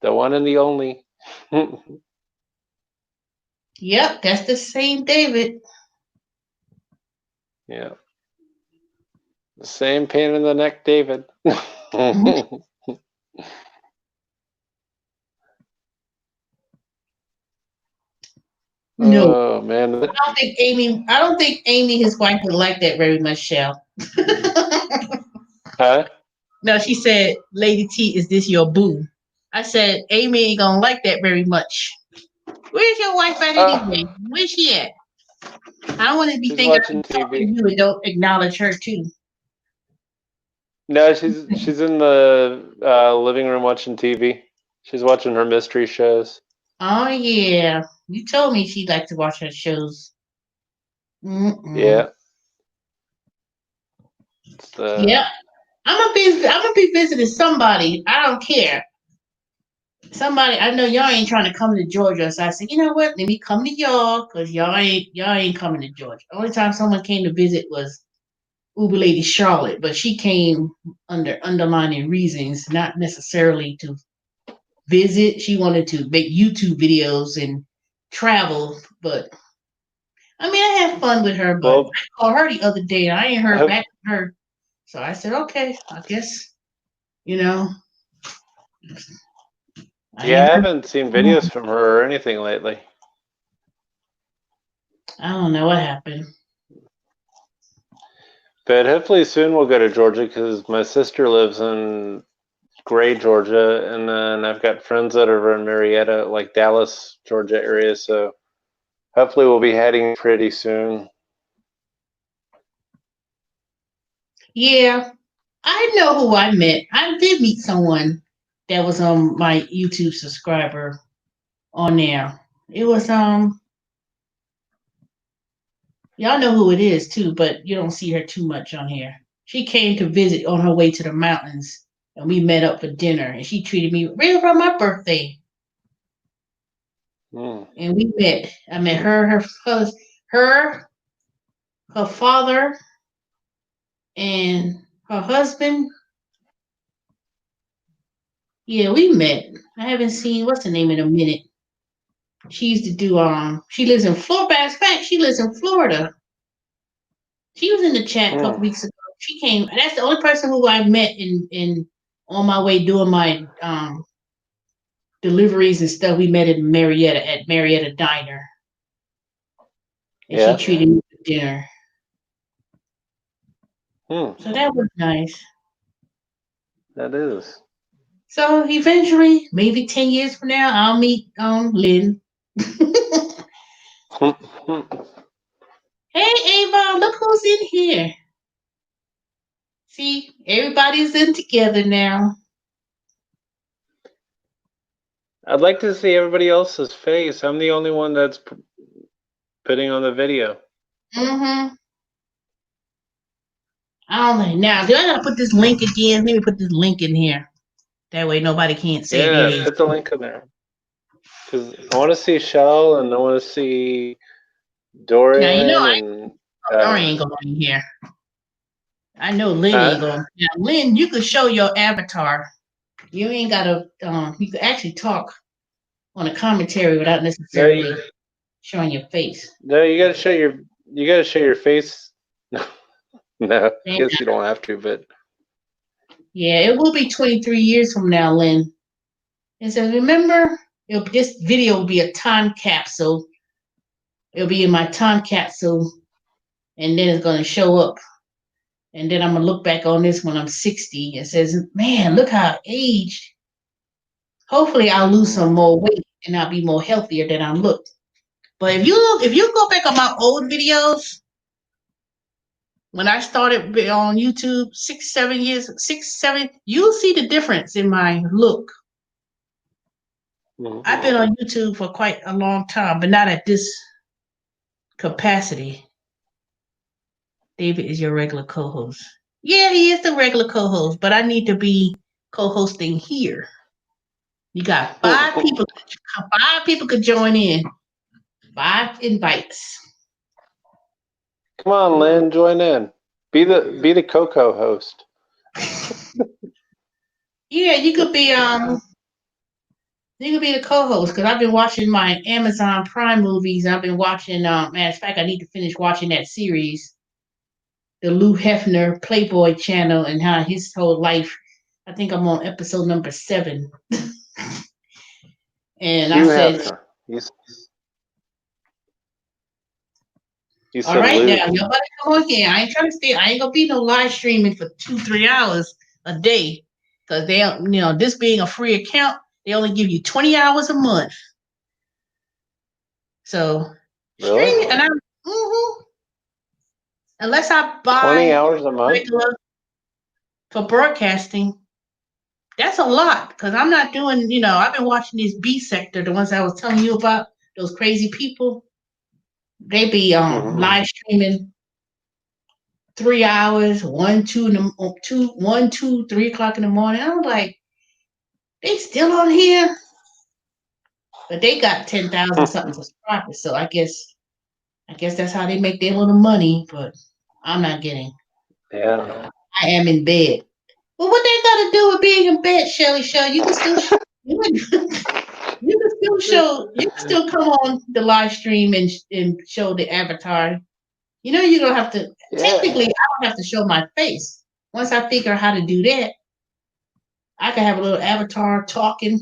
[SPEAKER 2] The one and the only.
[SPEAKER 1] Yep, that's the same David.
[SPEAKER 2] Yeah. The same pain in the neck, David.
[SPEAKER 1] No.
[SPEAKER 2] Oh man.
[SPEAKER 1] I don't think Amy, his wife, would like that very much, Shell.
[SPEAKER 2] Huh?
[SPEAKER 1] No, she said, Lady T, is this your boo? I said, Amy ain't gonna like that very much. Where's your wife at anyway? Where's she at? I don't want to be thinking I'm talking to you and don't acknowledge her too.
[SPEAKER 2] No, she's in the living room watching TV. She's watching her mystery shows.
[SPEAKER 1] Oh yeah, you told me she liked to watch her shows.
[SPEAKER 2] Yeah.
[SPEAKER 1] Yeah, I'm gonna be visiting somebody. I don't care. Somebody I know y'all ain't trying to come to Georgia, so I said, you know what? Let me come to y'all because y'all ain't coming to Georgia. The only time someone came to visit was Uber Lady Charlotte, but she came under underlining reasons, not necessarily to visit. She wanted to make YouTube videos and travel, but I mean, I had fun with her. But I called her the other day, and I ain't heard back from her. So I said, okay, I guess you know.
[SPEAKER 2] I haven't seen videos from her or anything lately.
[SPEAKER 1] I don't know what happened.
[SPEAKER 2] But hopefully soon we'll go to Georgia because my sister lives in Gray, Georgia, and then I've got friends that are in Marietta, like Dallas, Georgia area. So hopefully we'll be heading pretty soon.
[SPEAKER 1] Yeah, I know who I met. I did meet someone that was on my YouTube subscriber on there. It was y'all know who it is too, but you don't see her too much on here. She came to visit on her way to the mountains, and we met up for dinner, and she treated me right around my birthday. And we met. I met her father, and her husband. Yeah, we met. I haven't seen what's her name in a minute. She used to do she lives in Florida. As fact, she lives in Florida. She was in the chat a couple weeks ago. She came. That's the only person who I met in on my way doing my deliveries and stuff. We met in Marietta at Marietta Diner. and
[SPEAKER 2] Yeah.
[SPEAKER 1] she treated me to dinner.
[SPEAKER 2] Hmm.
[SPEAKER 1] So that was nice.
[SPEAKER 2] That is.
[SPEAKER 1] So eventually, maybe 10 years from now, I'll meet Lynn. Hey Ava, look who's in here. See, everybody's in together now.
[SPEAKER 2] I'd like to see everybody else's face. I'm the only one that's putting on the video.
[SPEAKER 1] Mm-hmm. I don't know. Now, do I gotta put this link again? Let me put this link in here. That way nobody can't say
[SPEAKER 2] Yeah,
[SPEAKER 1] there.
[SPEAKER 2] put the link in there. Because I want to see Shell and I want to see
[SPEAKER 1] Now, you know,
[SPEAKER 2] Dorian and
[SPEAKER 1] Dorian ain't going in here. I know Lynn ain't
[SPEAKER 2] huh?
[SPEAKER 1] going. Now, Lynn, you could show your avatar. You ain't gotta, you could actually talk on a commentary without necessarily showing your face.
[SPEAKER 2] No, you gotta show your face. No, I guess you don't have to, but
[SPEAKER 1] Yeah, it will be 23 years from now, Lynn. And so remember, this video will be a time capsule. It'll be in my time capsule, and then it's going to show up. And then I'm going to look back on this when I'm 60 and says, man, look how I aged. Hopefully I'll lose some more weight and I'll be more healthier than I look. But if you go back on my old videos, when I started on YouTube 6, 7 years, you'll see the difference in my look. I've been on YouTube for quite a long time, but not at this capacity. David is your regular co-host. Yeah, he is the regular co-host, but I need to be co-hosting here. You got 5 people. 5 people could join in. 5 invites.
[SPEAKER 2] come on, Lynn, join in. Be the Coco host.
[SPEAKER 1] Yeah, you could be the co-host because I've been watching my Amazon Prime movies. I've been watching. Matter of fact, I need to finish watching that series, the Lou Hefner Playboy channel, and how his whole life. I think I'm on episode number 7. And I said,
[SPEAKER 2] You
[SPEAKER 1] all
[SPEAKER 2] said
[SPEAKER 1] right
[SPEAKER 2] Lou.
[SPEAKER 1] now, nobody come on here. I ain't trying to stay. I ain't gonna be no live streaming for 2-3 hours a day because they, this being a free account, they only give you 20 hours a month. So
[SPEAKER 2] Really?
[SPEAKER 1] stream, and unless I buy
[SPEAKER 2] 20 hours a month
[SPEAKER 1] regular for broadcasting, that's a lot because I'm not doing. I've been watching this B sector, the ones I was telling you about, those crazy people. They be live streaming 3 hours, 1, 2, 3 o'clock in the morning. I'm like, they still on here, but they got 10,000 something subscribers. So I guess that's how they make their little money. But I'm not getting.
[SPEAKER 2] Yeah.
[SPEAKER 1] I am in bed. Well, what they got to do with being in bed, Shelly? You can still you can still come on the live stream and show the avatar. You don't have to.
[SPEAKER 2] Yeah.
[SPEAKER 1] Technically, I don't have to show my face. Once I figure out how to do that, I can have a little avatar talking.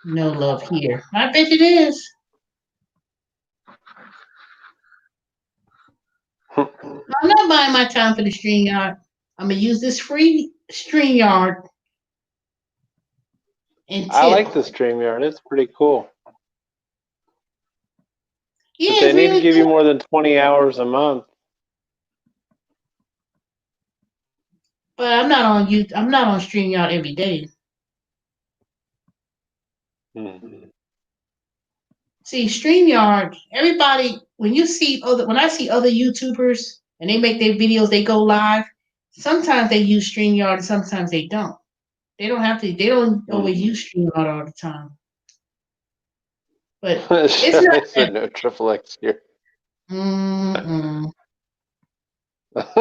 [SPEAKER 1] No love here. I bet it is. I'm not buying my time for the StreamYard. I'm gonna use this free StreamYard.
[SPEAKER 2] I like the StreamYard. It's pretty cool.
[SPEAKER 1] Yeah,
[SPEAKER 2] but they need
[SPEAKER 1] really
[SPEAKER 2] to give
[SPEAKER 1] good.
[SPEAKER 2] you more than 20 hours a month.
[SPEAKER 1] But I'm not on YouTube. I'm not on StreamYard every day. See, StreamYard, everybody, when I see other YouTubers and they make their videos, they go live, sometimes they use StreamYard and sometimes they don't. They don't always use StreamYard all the time. But it's not
[SPEAKER 2] said no triple X here.
[SPEAKER 1] All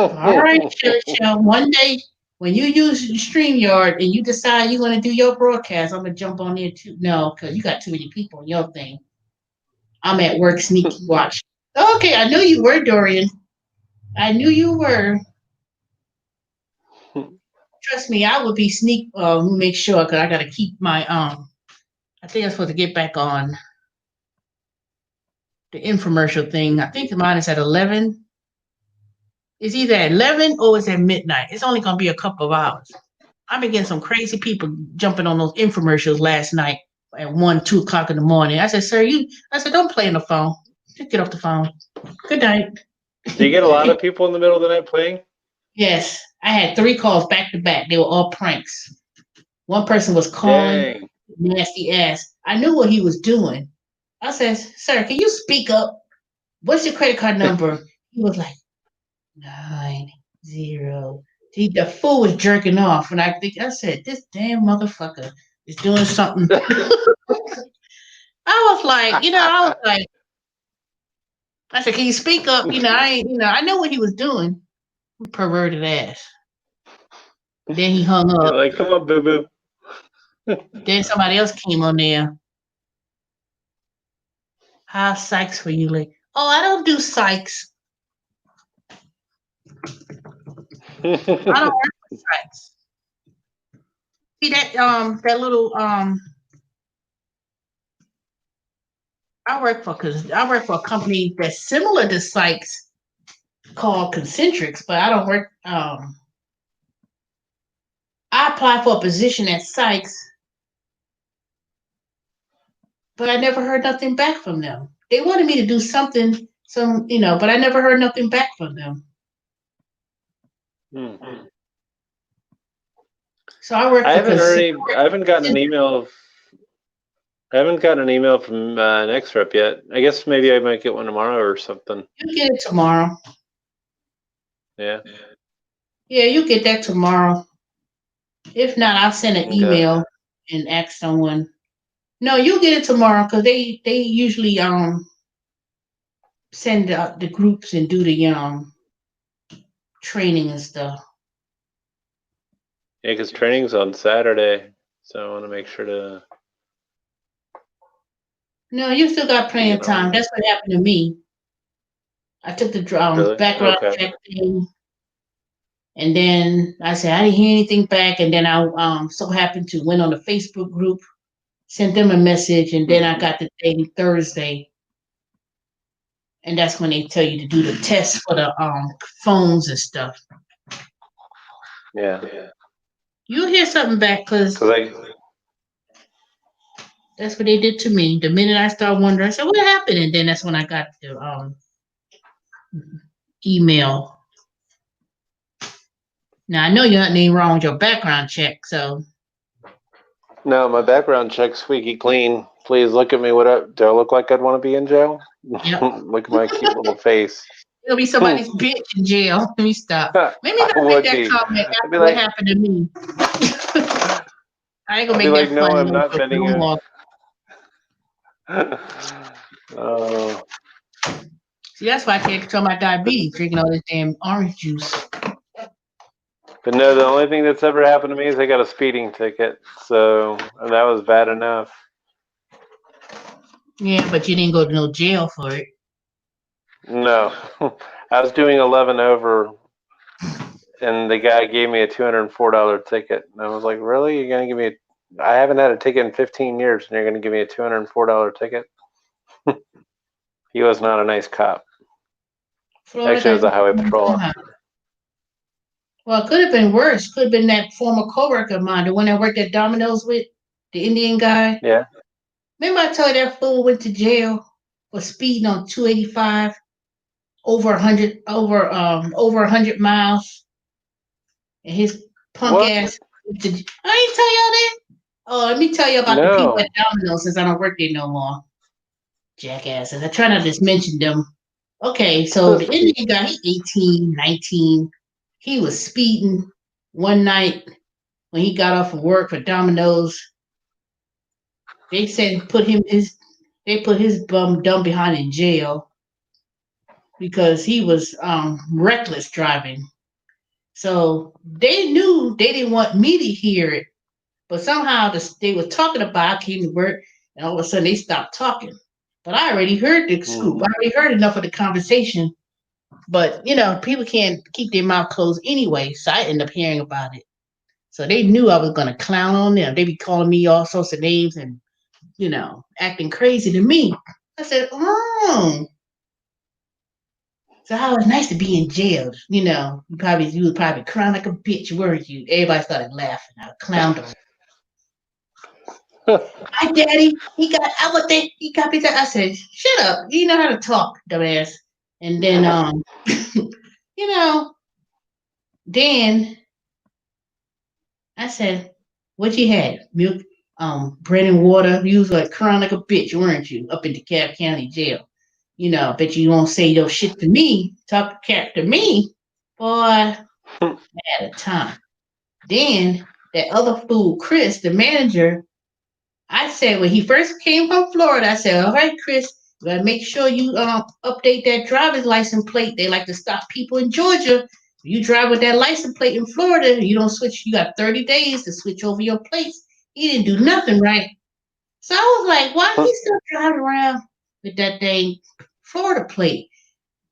[SPEAKER 1] right, Shell. One day when you use StreamYard and you decide you're going to do your broadcast, I'm going to jump on there too. No, because you got too many people on your thing. I'm at work sneaky watch. Okay, I knew you were, Dorian. I knew you were. Trust me, I would be make sure because I got to keep my I think I'm supposed to get back on the infomercial thing. I think mine is at 11. It's either at 11 or it's at midnight. It's only gonna be a couple of hours. I've been getting some crazy people jumping on those infomercials last night at 1, 2 o'clock in the morning. I said, sir, I said, don't play on the phone. Just get off the phone. Good night.
[SPEAKER 2] Do you get a lot of people in the middle of the night playing?
[SPEAKER 1] Yes. I had 3 calls back to back. They were all pranks. One person was calling,
[SPEAKER 2] Dang.
[SPEAKER 1] nasty ass. I knew what he was doing. I said, sir, can you speak up? What's your credit card number? He was like, 90. The fool was jerking off. And I said, this damn motherfucker is doing something. I was like, I said, can you speak up? I know what he was doing. Perverted ass. Then he hung up.
[SPEAKER 2] You're like, come on, boo boo.
[SPEAKER 1] Then somebody else came on there. How psychs for you? Like, oh, I don't do psychs. I don't work with psychs. See that little I work for a company that's similar to psychs called Concentrics, but I don't work. I applied for a position at Sykes, but I never heard nothing back from them. They wanted me to do something, but I never heard nothing back from them. So I work. I
[SPEAKER 2] haven't gotten an email. I haven't gotten an email from NextRep yet. I guess maybe I might get one tomorrow or something.
[SPEAKER 1] You get it tomorrow.
[SPEAKER 2] Yeah.
[SPEAKER 1] Yeah, you get that tomorrow. If not, I'll send an email and ask someone. No, you get it tomorrow because they usually send out the groups and do the training and stuff.
[SPEAKER 2] Yeah, because training's on Saturday, so I want to make sure to.
[SPEAKER 1] No, you still got plenty of time. That's what happened to me. I took the background check thing, and then I said I didn't hear anything back, and then I so happened to went on the Facebook group, sent them a message, and then I got the thing Thursday, and that's when they tell you to do the test for the phones and stuff.
[SPEAKER 2] Yeah.
[SPEAKER 1] You'll hear something back because that's what they did to me. The minute I started wondering, I said, "What happened?" And then that's when I got the email. Now I know you're nothing wrong with your background check, so.
[SPEAKER 2] No, my background check's squeaky clean. Please look at me. Do I look like I'd want to be in jail?
[SPEAKER 1] Yep.
[SPEAKER 2] Look at my cute little face.
[SPEAKER 1] It'll be somebody's bitch in jail. Let me stop. Maybe not make that comment after what happened to me. I ain't gonna make that
[SPEAKER 2] no,
[SPEAKER 1] funny.
[SPEAKER 2] I'm not bending
[SPEAKER 1] no
[SPEAKER 2] Oh.
[SPEAKER 1] See, that's why I can't control my diabetes, drinking all this damn orange juice.
[SPEAKER 2] But no, the only thing that's ever happened to me is I got a speeding ticket. So that was bad enough.
[SPEAKER 1] Yeah, but you didn't go to no jail for it.
[SPEAKER 2] No. I was doing 11 over, and the guy gave me a $204 ticket. And I was like, really? You're going to give me I haven't had a ticket in 15 years, and you're going to give me a $204 ticket? He was not a nice cop. Actually, it was a highway patrol officer.
[SPEAKER 1] Well, it could have been worse. Could have been that former coworker of mine, the one I worked at Domino's with, the Indian guy.
[SPEAKER 2] Yeah.
[SPEAKER 1] Remember I told you that fool went to jail for speeding on 285 over 100 miles, and his punk ass. I ain't tell y'all that. Oh, let me tell you about the people at Domino's since I don't work there no more. Jackasses. I try not to just mention them. Okay, so the Indian guy, he's 18, 19. He was speeding one night when he got off of work for Domino's. They said they put his dumb behind in jail because he was reckless driving. So they knew they didn't want me to hear it, but somehow they were talking about. I came to work, and all of a sudden they stopped talking. But I already heard the scoop. I already heard enough of the conversation. But people can't keep their mouth closed anyway, so I end up hearing about it. So they knew I was gonna clown on them. They be calling me all sorts of names and acting crazy to me. I said, oh. So how it's nice to be in jail. You know, you was probably crying like a bitch, weren't you? Everybody started laughing. I clowned him. My daddy, he got I would think he got me. I said, shut up. You know how to talk, dumbass. And then you know, then I said, what you had? Milk, bread and water. You was like crying like a bitch, weren't you? Up in DeKalb County Jail. You know, bet you won't say your shit to me, talk cat to me, boy, at a time. Then that other fool, Chris, the manager, I said when he first came from Florida, I said, all right, Chris, you gotta make sure you update that driver's license plate. They like to stop people in Georgia. You drive with that license plate in Florida, you don't switch, you got 30 days to switch over your plates. He didn't do nothing right. So I was like, why he still driving around with that dang Florida plate?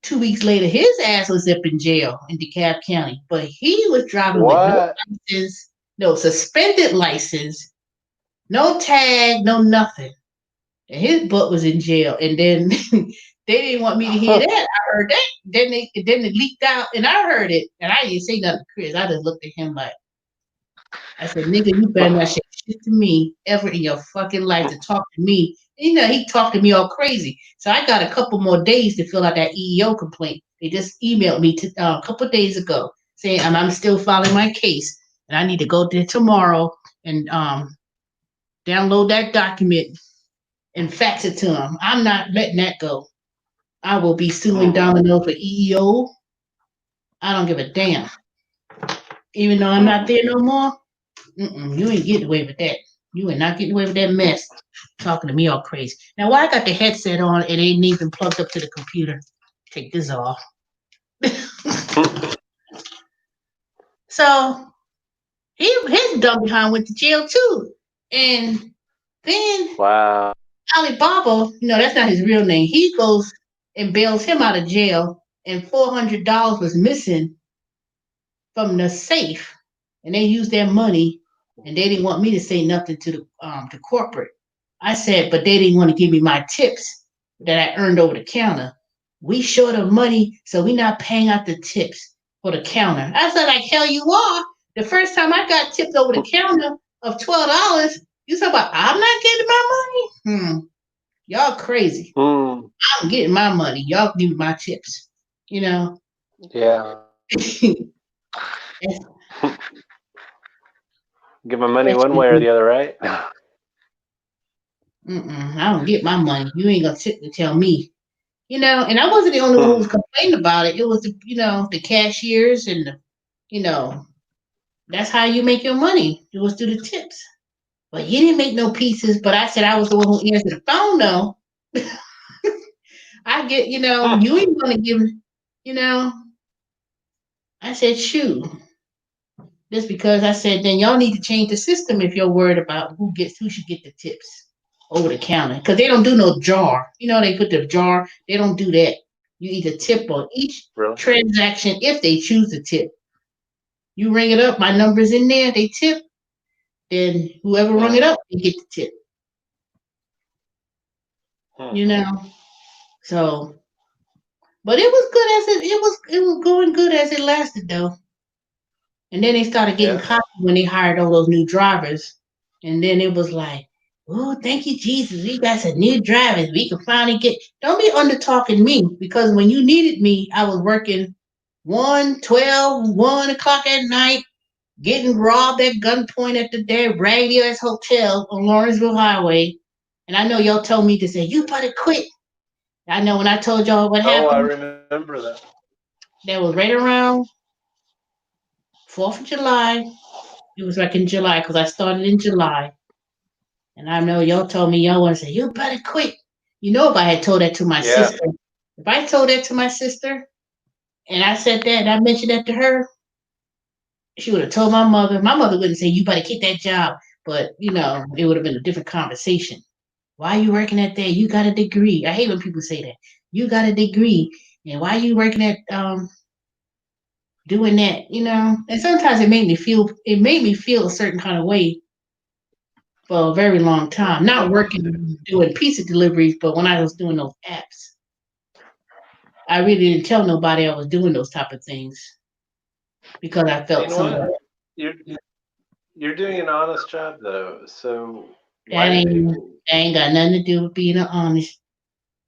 [SPEAKER 1] 2 weeks later, his ass was up in jail in DeKalb County, but he was driving with no
[SPEAKER 2] What?
[SPEAKER 1] license, no suspended license, no tag, no nothing. And his butt was in jail. And then they didn't want me to hear that. I heard that. Then it leaked out, and I heard it, and I didn't say nothing to Chris. I just looked at him like, I said, nigga, you better not say shit to me ever in your fucking life to talk to me. You know, he talked to me all crazy. So I got a couple more days to fill out that EEO complaint. They just emailed me a couple days ago saying I'm still filing my case, and I need to go there tomorrow and download that document and fax it to him. I'm not letting that go. I will be suing Domino for EEO. I don't give a damn. Even though I'm not there no more, you ain't getting away with that. You ain't not getting away with that mess. Talking to me all crazy. Now, why I got the headset on and it ain't even plugged up to the computer? Take this off. So his dumb behind went to jail too. And then
[SPEAKER 2] Wow.
[SPEAKER 1] Alibaba, that's not his real name. He goes and bails him out of jail, and $400 was missing from the safe, and they used their money, and they didn't want me to say nothing to the corporate. I said, but they didn't want to give me my tips that I earned over the counter. We short of money, so we're not paying out the tips for the counter. I said, like hell you are. The first time I got tipped over the counter of $12, you talk about I'm not getting my money? Y'all crazy. I'm getting my money. Y'all give me my tips.
[SPEAKER 2] Yeah. Give my money one way or the other, right?
[SPEAKER 1] I don't get my money. You ain't gonna sit and tell me. And I wasn't the only one who was complaining about it. It was the cashiers and that's how you make your money. It was through the tips. But you didn't make no pieces. But I said I was the one who answered the phone though. I get, you ain't gonna give, I said, shoot. Just because I said, then y'all need to change the system if you're worried about who should get the tips over the counter. Because they don't do no jar. They put the jar. They don't do that. You either tip on each transaction if they choose to tip. You ring it up, my number's in there, they tip, then whoever rung it up, they get the tip. So, but it was good it was going good as it lasted though. And then they started getting cocky when they hired all those new drivers. And then it was like, oh, thank you, Jesus. We got some new drivers. We can finally don't be under talking me, because when you needed me, I was working 1 o'clock at night, getting robbed at gunpoint at the dead raggedy ass hotel on Lawrenceville Highway. And I know y'all told me to say, you better quit. I know when I told y'all what happened.
[SPEAKER 2] Oh, I remember that.
[SPEAKER 1] That was right around 4th of July. It was like in July because I started in July. And I know y'all told me y'all want to say, you better quit. If I had told that to my sister, if I told that to my sister and I said that and I mentioned that to her, she would have told my mother. My mother wouldn't say, you better quit that job. But, it would have been a different conversation. Why are you working at that? You got a degree. I hate when people say that. You got a degree. And why are you working at doing that? And sometimes it made me feel a certain kind of way. for a very long time. Not
[SPEAKER 2] Well,
[SPEAKER 1] working doing pizza deliveries, but when I was doing those apps, I really didn't tell nobody I was doing those type of things because I
[SPEAKER 2] you
[SPEAKER 1] felt
[SPEAKER 2] know what?
[SPEAKER 1] somewhat
[SPEAKER 2] You're you're doing an honest job though. So why
[SPEAKER 1] that
[SPEAKER 2] do
[SPEAKER 1] ain't
[SPEAKER 2] people?
[SPEAKER 1] that ain't got nothing to do with being honest.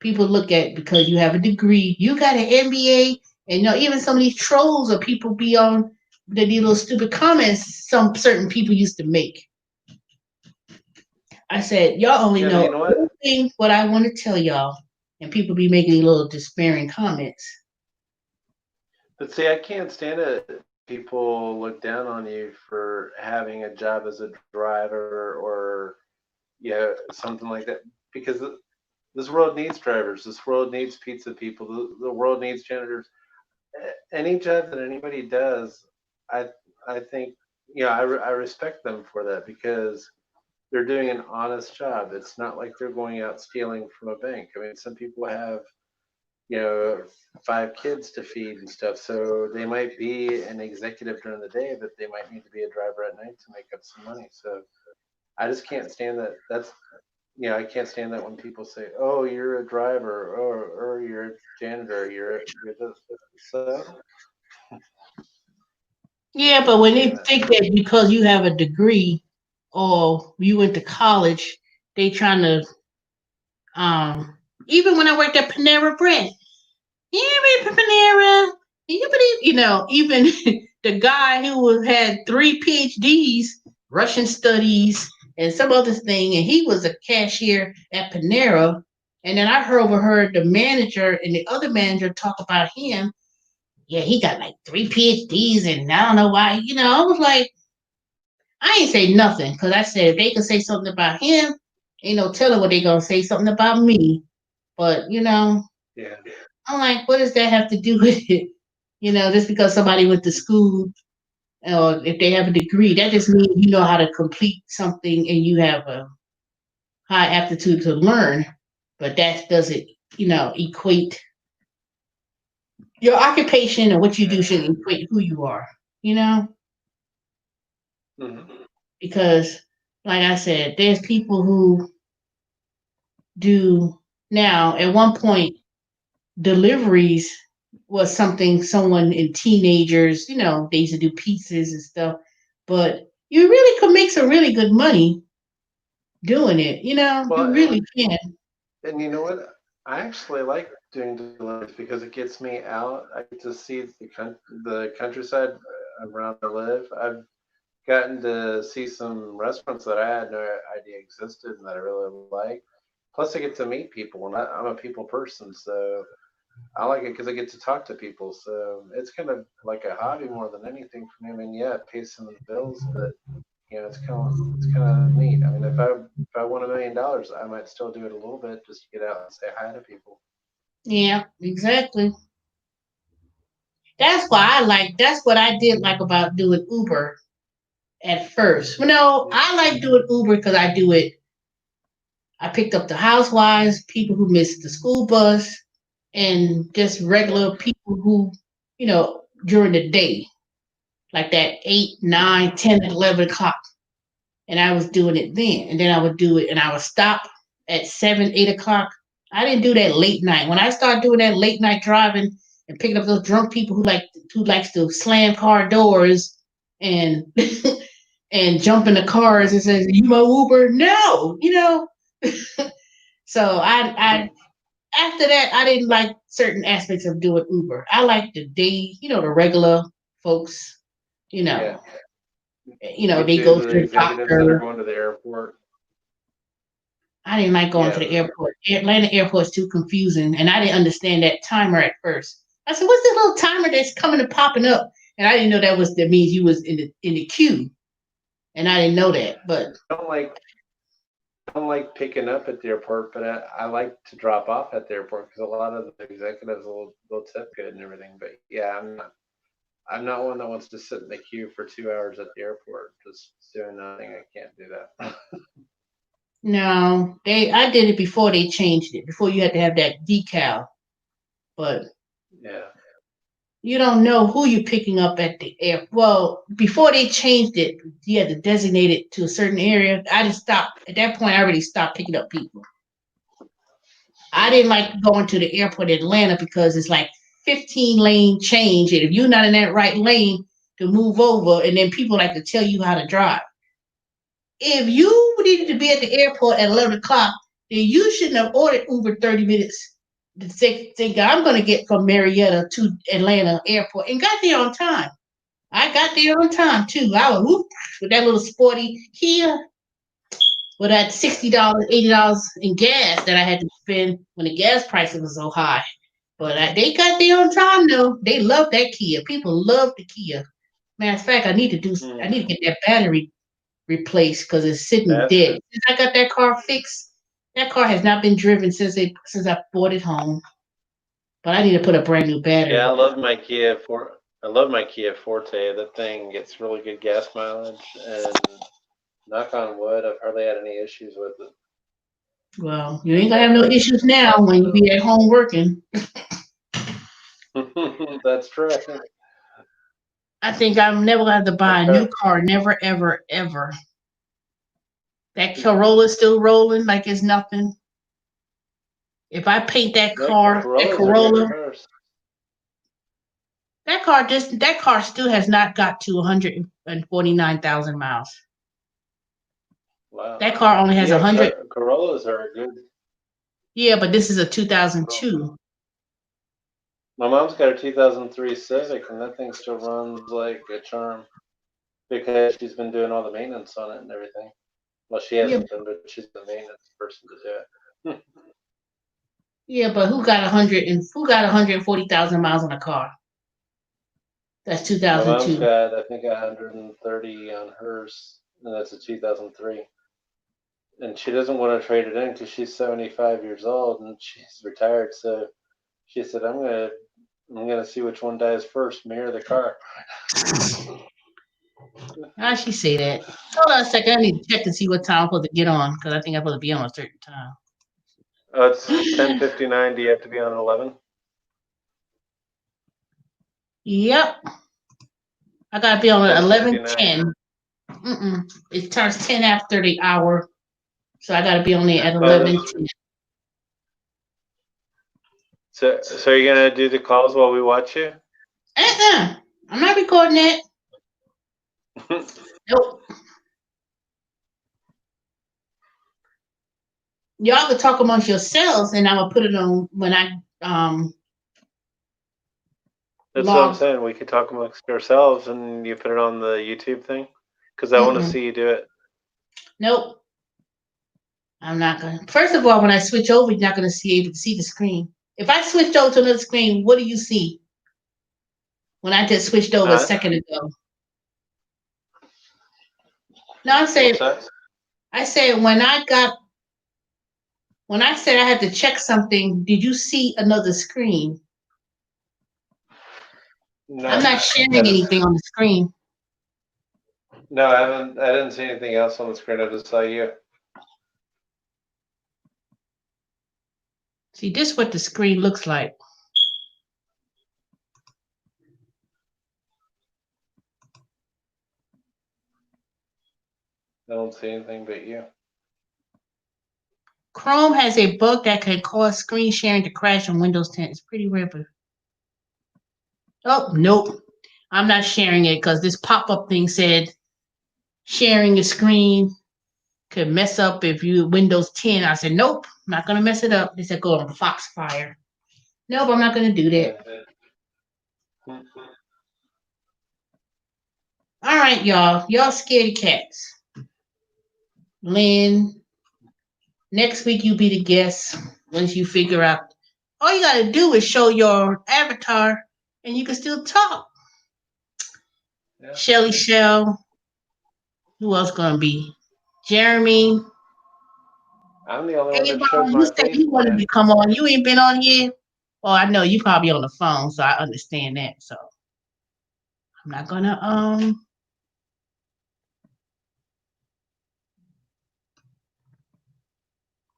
[SPEAKER 1] People look at because you have a degree, you got an MBA, and even some of these trolls or people be on these little stupid comments some certain people used to make. I said, y'all only
[SPEAKER 2] Yeah, but you
[SPEAKER 1] know
[SPEAKER 2] know what?
[SPEAKER 1] everything what I want to tell y'all, and people be making little despairing comments.
[SPEAKER 2] But see, I can't stand it. People look down on you for having a job as a driver or yeah, something like that. Because this world needs drivers. This world needs pizza people. The world needs janitors. Any job that anybody does, I I think I respect them for that because they're doing an honest job. It's not like they're going out stealing from a bank. I mean, some people have you know 5 kids to feed and stuff, so they might be an executive during the day, but they might need to be a driver at night to make up some money. So I just can't stand that. I can't stand that when people say, "Oh, you're a driver," or "You're a janitor," you're this. So
[SPEAKER 1] Yeah,
[SPEAKER 2] I
[SPEAKER 1] but
[SPEAKER 2] don't
[SPEAKER 1] when
[SPEAKER 2] stand
[SPEAKER 1] they
[SPEAKER 2] that.
[SPEAKER 1] think that because you have a degree or you went to college, they trying to um even when I worked at Panera Bread, yeah, Panera, you believe even the guy who had 3 PhDs, Russian studies and some other thing, and he was a cashier at Panera. And then I overheard the manager and the other manager talk about him. Yeah, he got like 3 PhDs, and I don't know why. I was like, I ain't say nothing because I said if they could say something about him, ain't no telling what they gonna say something about me. But
[SPEAKER 2] Yeah.
[SPEAKER 1] I'm like, what does that have to do with it? Just because somebody went to school or if they have a degree, that just means you know how to complete something and you have a high aptitude to learn. But that doesn't, equate your occupation and what you do
[SPEAKER 2] Yeah.
[SPEAKER 1] shouldn't equate who you are, you know?
[SPEAKER 2] Hmm.
[SPEAKER 1] Because like I said, there's people who do now at one point deliveries was something someone in teenagers, they used to do pizzas and stuff. But you really could make some really good money doing it. You
[SPEAKER 2] Well,
[SPEAKER 1] really can.
[SPEAKER 2] and you know what? I actually like doing deliveries because it gets me out. I get to see the countryside around where I live. I've gotten to see some restaurants that I had no idea existed and that I really like. Plus, I get to meet people, and I'm a people person, so I like it because I get to talk to people. So it's kind of like a hobby more than anything for me. I mean, yeah, it pays some of the bills, but it's kind of neat. I mean, if I won $1 million, I might still do it a little bit just to get out and say hi to people.
[SPEAKER 1] Yeah, exactly. That's what I did like about doing Uber at first.
[SPEAKER 2] Yeah.
[SPEAKER 1] I like doing Uber because I do it. I picked up the housewives, people who missed the school bus, and just
[SPEAKER 2] Yeah.
[SPEAKER 1] regular people who, during the day, like that 8, 9, 10, 11 o'clock. And I was doing it then. And then I would do it and I would stop at 7, 8 o'clock. I didn't do that late night. When I started doing that late night driving and picking up those drunk people who likes to slam car doors and and jump in the cars and says, "You my Uber?" No. So I after that I didn't like certain aspects of doing Uber. I like the day, the regular folks, you
[SPEAKER 2] Yeah.
[SPEAKER 1] know,
[SPEAKER 2] You get
[SPEAKER 1] they go
[SPEAKER 2] to
[SPEAKER 1] to
[SPEAKER 2] the
[SPEAKER 1] the
[SPEAKER 2] executives that are
[SPEAKER 1] doctor.
[SPEAKER 2] going to the airport.
[SPEAKER 1] I didn't like going to
[SPEAKER 2] Yeah.
[SPEAKER 1] the airport. Atlanta airport's too confusing, and I didn't understand that timer at first. I said, "What's this little timer that's coming and popping up?" And I didn't know that means you was in the queue, and I didn't know that. But
[SPEAKER 2] I don't like picking up at the airport, but I like to drop off at the airport because a lot of the executives will tip good and everything. But yeah, I'm not one that wants to sit in the queue for 2 hours at the airport just doing nothing. I can't do that.
[SPEAKER 1] no, I did it before they changed it. Before you had to have that decal, but
[SPEAKER 2] Yeah.
[SPEAKER 1] you don't know who you're picking up at the air. Well, before they changed it, you had to designate it to a certain area. I just stopped at that point. I already stopped picking up people. I didn't like going to the airport in Atlanta because it's like 15 lane change, and if you're not in that right lane to move over, and then people like to tell you how to drive. If you needed to be at the airport at 11 o'clock, then you shouldn't have ordered Uber 30 minutes to think I'm going to get from Marietta to Atlanta airport and got there on time. I got there on time too. I was with that little sporty Kia with that $60, $80 in gas that I had to spend when the gas prices were so high. But they got there on time though. They love that Kia. People love the Kia. Matter of fact, I need to get that battery replaced because it's sitting dead. Since I got that car fixed, that car has not been driven since I bought it home. But I need to put a brand new battery.
[SPEAKER 2] Yeah, I love my Kia Forte. That thing gets really good gas mileage, and knock on wood, I've hardly had any issues with it.
[SPEAKER 1] Well, you ain't gonna have no issues now when you be at home working.
[SPEAKER 2] That's true.
[SPEAKER 1] I think I'm never gonna have to buy a new car. Never, ever, ever. That Corolla's still rolling like it's nothing. If I paint that car, that Corolla, that car still has not got to 149,000 miles.
[SPEAKER 2] Wow.
[SPEAKER 1] That car only has 100.
[SPEAKER 2] Corollas are good.
[SPEAKER 1] Yeah, but this is a 2002.
[SPEAKER 2] My mom's got a 2003 Civic, and that thing still runs like a charm because she's been doing all the maintenance on it and everything. Well, she hasn't been, but she's the maintenance person to do it.
[SPEAKER 1] Yeah, but who got 140,000 miles on a car? That's 2002.
[SPEAKER 2] My mom's got, I think, 130 on hers, and that's a 2003. And she doesn't want to trade it in because she's 75 years old and she's retired. So she said, "I'm gonna see which one dies first, me or the car."
[SPEAKER 1] How she say that? Hold on a second. I need to check to see what time I'm supposed to get on because I think I'm supposed to be on a certain time.
[SPEAKER 2] Oh, it's 10:59. Do you have to be on 11?
[SPEAKER 1] Yep. I gotta be on 11:10. It turns 10 after the hour, so I gotta be on there at 11:10.
[SPEAKER 2] So are you gonna do the calls while we watch you?
[SPEAKER 1] I'm not recording it. Nope. Y'all can talk amongst yourselves, and I'm gonna put it on when I
[SPEAKER 2] That's what I'm saying. We could talk amongst ourselves, and you put it on the YouTube thing, because I want to see you do it.
[SPEAKER 1] Nope. I'm not gonna. First of all, when I switch over, you're not gonna be able to see the screen. If I switched over to another screen, what do you see? When I just switched over a second ago. No, I said when I said I had to check something, did you see another screen? No. I'm not sharing anything on the screen.
[SPEAKER 2] No, I didn't see anything else on the screen. I just saw you.
[SPEAKER 1] See, this is what the screen looks like.
[SPEAKER 2] I don't see anything but you.
[SPEAKER 1] Chrome has a bug that can cause screen sharing to crash on Windows 10. It's pretty rare, but oh, nope. I'm not sharing it because this pop-up thing said sharing the screen could mess up if you Windows 10. I said, nope, I'm not going to mess it up. They said, go on Foxfire. Nope, I'm not going to do that. All right, y'all. Y'all scaredy cats. Lynn, next week you be the guest once you figure out. All you got to do is show your avatar and you can still talk. Yeah. Shelly Shell. Who else going to be? Jeremy.
[SPEAKER 2] I'm the only one that showed my
[SPEAKER 1] you said you wanted to come on. You ain't been on here? Oh, I know you probably on the phone, so I understand that. So I'm not gonna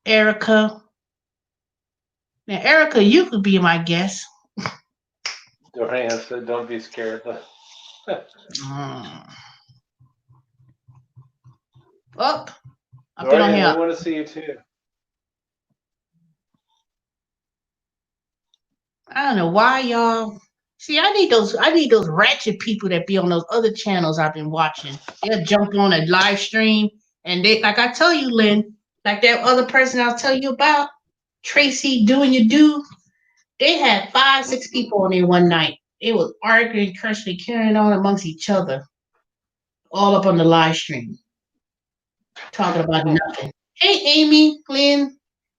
[SPEAKER 1] Erica. Now, Erica, you could be my guest.
[SPEAKER 2] Dorian said, "Don't be scared."
[SPEAKER 1] Oh, I've been on
[SPEAKER 2] Dorian,
[SPEAKER 1] here.
[SPEAKER 2] we want to see you too.
[SPEAKER 1] I don't know why y'all. See, I need those ratchet people that be on those other channels I've been watching. They'll jump on a live stream and they, like I tell you, Lynn, like that other person I was telling you about, Tracy doing your do. They had 5, 6 people on there one night. They was arguing, cursing, carrying on amongst each other, all up on the live stream, talking about nothing. Hey, Amy, Lynn,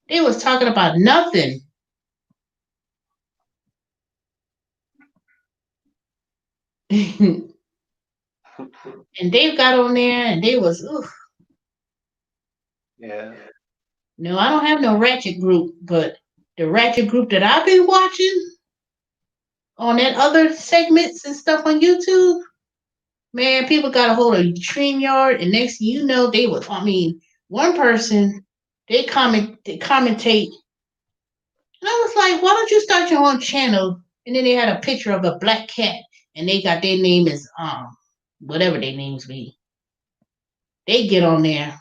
[SPEAKER 1] they was talking about nothing. And Dave got on there and they was, oof.
[SPEAKER 2] Yeah.
[SPEAKER 1] No, I don't have no ratchet group, but the ratchet group that I've been watching on that other segments and stuff on YouTube, man, people got a hold of StreamYard, and next thing you know, they was, I mean, one person, they commentate, and I was like, why don't you start your own channel? And then they had a picture of a black cat, and they got their name as whatever their names be. They get on there,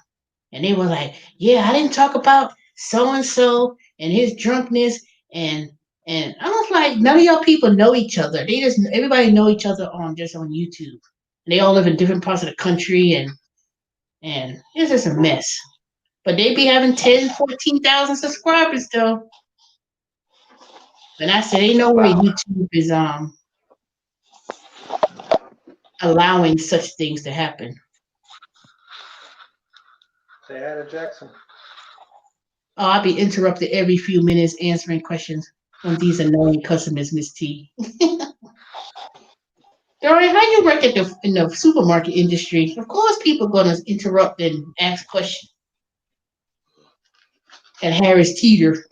[SPEAKER 1] and they were like, yeah, I didn't talk about so and so and his drunkenness and I was like, none of y'all people know each other. They just everybody know each other on YouTube. And they all live in different parts of the country and it's just a mess. But they be having 10, 14,000 subscribers though. And I said, ain't no way YouTube is allowing such things to happen.
[SPEAKER 2] Say hi to Jackson.
[SPEAKER 1] Oh, I'll be interrupted every few minutes answering questions from these annoying customers, Miss T. Dorian, how you work in the supermarket industry? Of course, people gonna interrupt and ask questions. And Harris Teeter.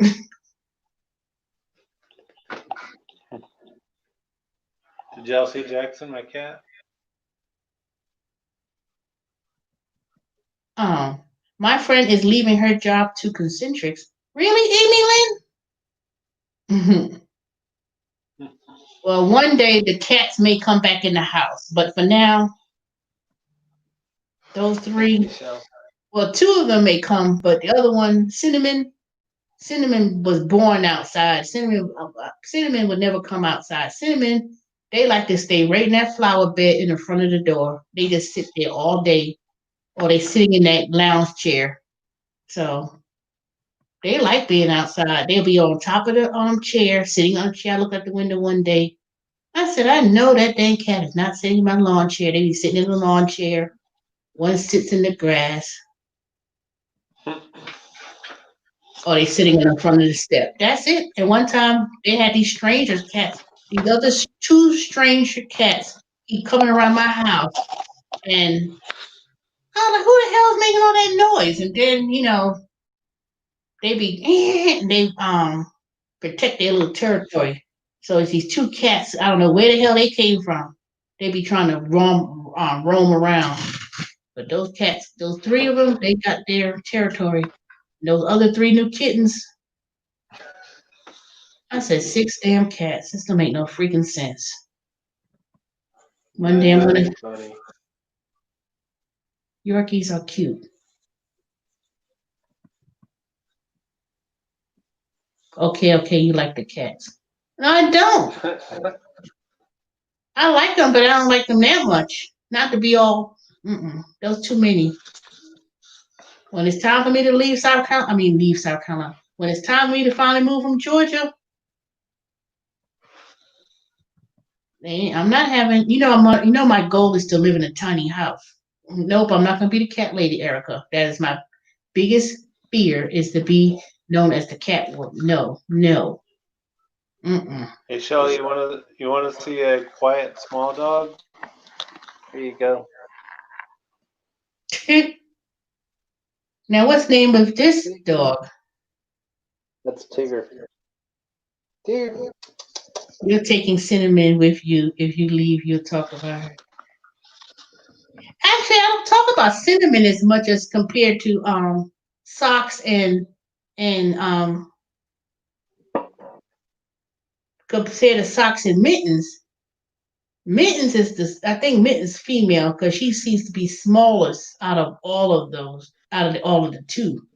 [SPEAKER 2] Did y'all see Jackson, my cat?
[SPEAKER 1] My friend is leaving her job to Concentrix. Really, Amy Lynn? Well, one day the cats may come back in the house, but for now, those 3. Well, 2 of them may come, but the other one, Cinnamon was born outside. Cinnamon would never come outside. Cinnamon, they like to stay right in that flower bed in the front of the door. They just sit there all day, or they sitting in that lounge chair. So they like being outside. They'll be on top of the chair, sitting on the chair. I looked out the window one day. I said, I know that dang cat is not sitting in my lawn chair. They be sitting in the lawn chair. One sits in the grass. Or they sitting in the front of the step. That's it. And one time they had these strangers cats. These other 2 stranger cats keep coming around my house. And I was like, who the hell is making all that noise? And then, they be and they protect their little territory. So it's these 2 cats. I don't know where the hell they came from. They be trying to roam around. But those cats, those 3 of them, they got their territory. And those other 3 new kittens. I said 6 damn cats. This don't make no freaking sense. One day I'm gonna.
[SPEAKER 2] Funny.
[SPEAKER 1] Yorkies are cute. Okay, you like the cats. No, I don't. I like them, but I don't like them that much. Not to be all, those too many. When it's time for me to leave South Carolina. When it's time for me to finally move from Georgia, I'm not having. My goal is to live in a tiny house. Nope, I'm not gonna be the cat lady, Erica. That is my biggest fear, is to be known as the cat woman. No.
[SPEAKER 2] Hey, Shelly, you want to see a quiet small dog? Here you go.
[SPEAKER 1] Now, what's the name of this dog?
[SPEAKER 2] That's Tigger. Tigger.
[SPEAKER 1] You're taking Cinnamon with you. If you leave, you'll talk about her. Actually, I don't talk about Cinnamon as much as compared to Socks and compared to Socks and Mittens. Mittens is I think Mittens female because she seems to be smallest out of all of those, all of the two.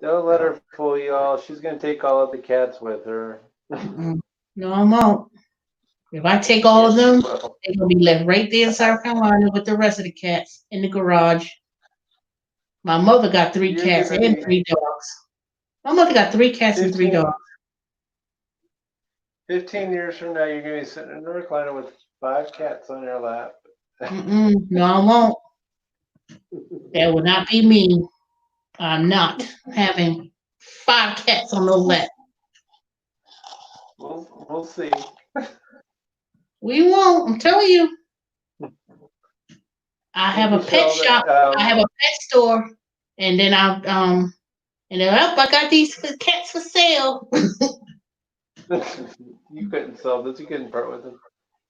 [SPEAKER 2] Don't let her fool you all. She's gonna take all of the cats with her.
[SPEAKER 1] No, I won't. If I take all of them, they're gonna be left right there in South Carolina with the rest of the cats in the garage. My mother got 3 cats and 3 dogs. My mother got 3 cats and 3 dogs.
[SPEAKER 2] 15 years from now, you're gonna be sitting in the recliner with 5 cats on your lap.
[SPEAKER 1] No, I won't. That would not be me. I'm not having 5 cats on the lap.
[SPEAKER 2] We'll see.
[SPEAKER 1] We won't. I'm telling you. I have a pet shop. I have a pet store, and then I got these cats for sale.
[SPEAKER 2] You couldn't sell this. You couldn't part with him.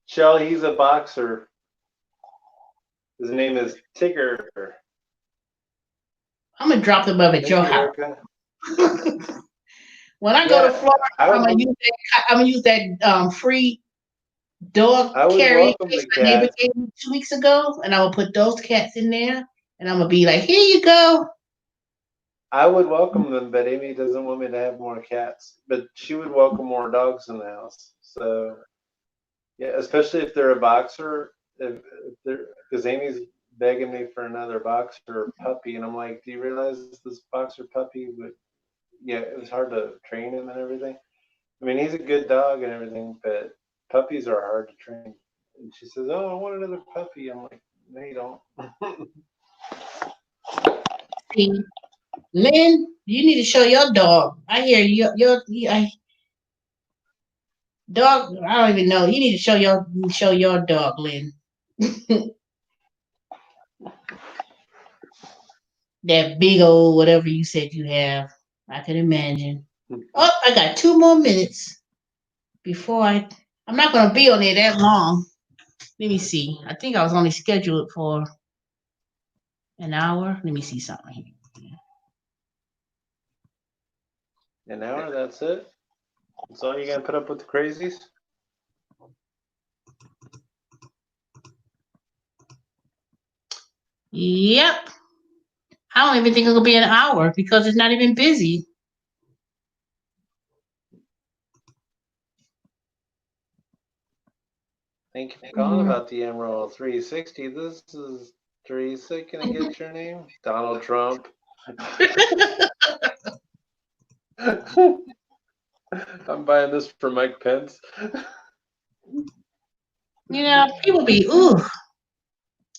[SPEAKER 2] Shell, he's a boxer. His name is Tigger.
[SPEAKER 1] I'm gonna drop them up at your house. When I go to Florida, I'm gonna use that free dog carry case my neighbor gave me 2 weeks ago, and I will put those cats in there, and I'm gonna be like, "Here you go."
[SPEAKER 2] I would welcome them, but Amy doesn't want me to have more cats. But she would welcome more dogs in the house. So, yeah, especially if they're a boxer. If they're, because Amy's begging me for another boxer puppy, and I'm like, do you realize this boxer puppy would? Yeah, it was hard to train him and everything. I mean, he's a good dog and everything, but puppies are hard to train. And she says, "Oh, I want another puppy." I'm like, "No, you don't."
[SPEAKER 1] Lynn, you need to show your dog. I hear dog. I don't even know. You need to show your dog, Lynn. That big old whatever you said you have. I can imagine. Oh, I got 2 more minutes before I'm not gonna be on there that long. Let me see. I think I was only scheduled for an hour. Let me see something here.
[SPEAKER 2] An hour, that's it? That's all you gonna put up with the crazies?
[SPEAKER 1] Yep. I don't even think it'll be an hour because it's not even busy.
[SPEAKER 2] Thank you for calling about the Emerald 360. This is Teresa. Can I get your name? Donald Trump. I'm buying this for Mike Pence.
[SPEAKER 1] People be, ooh.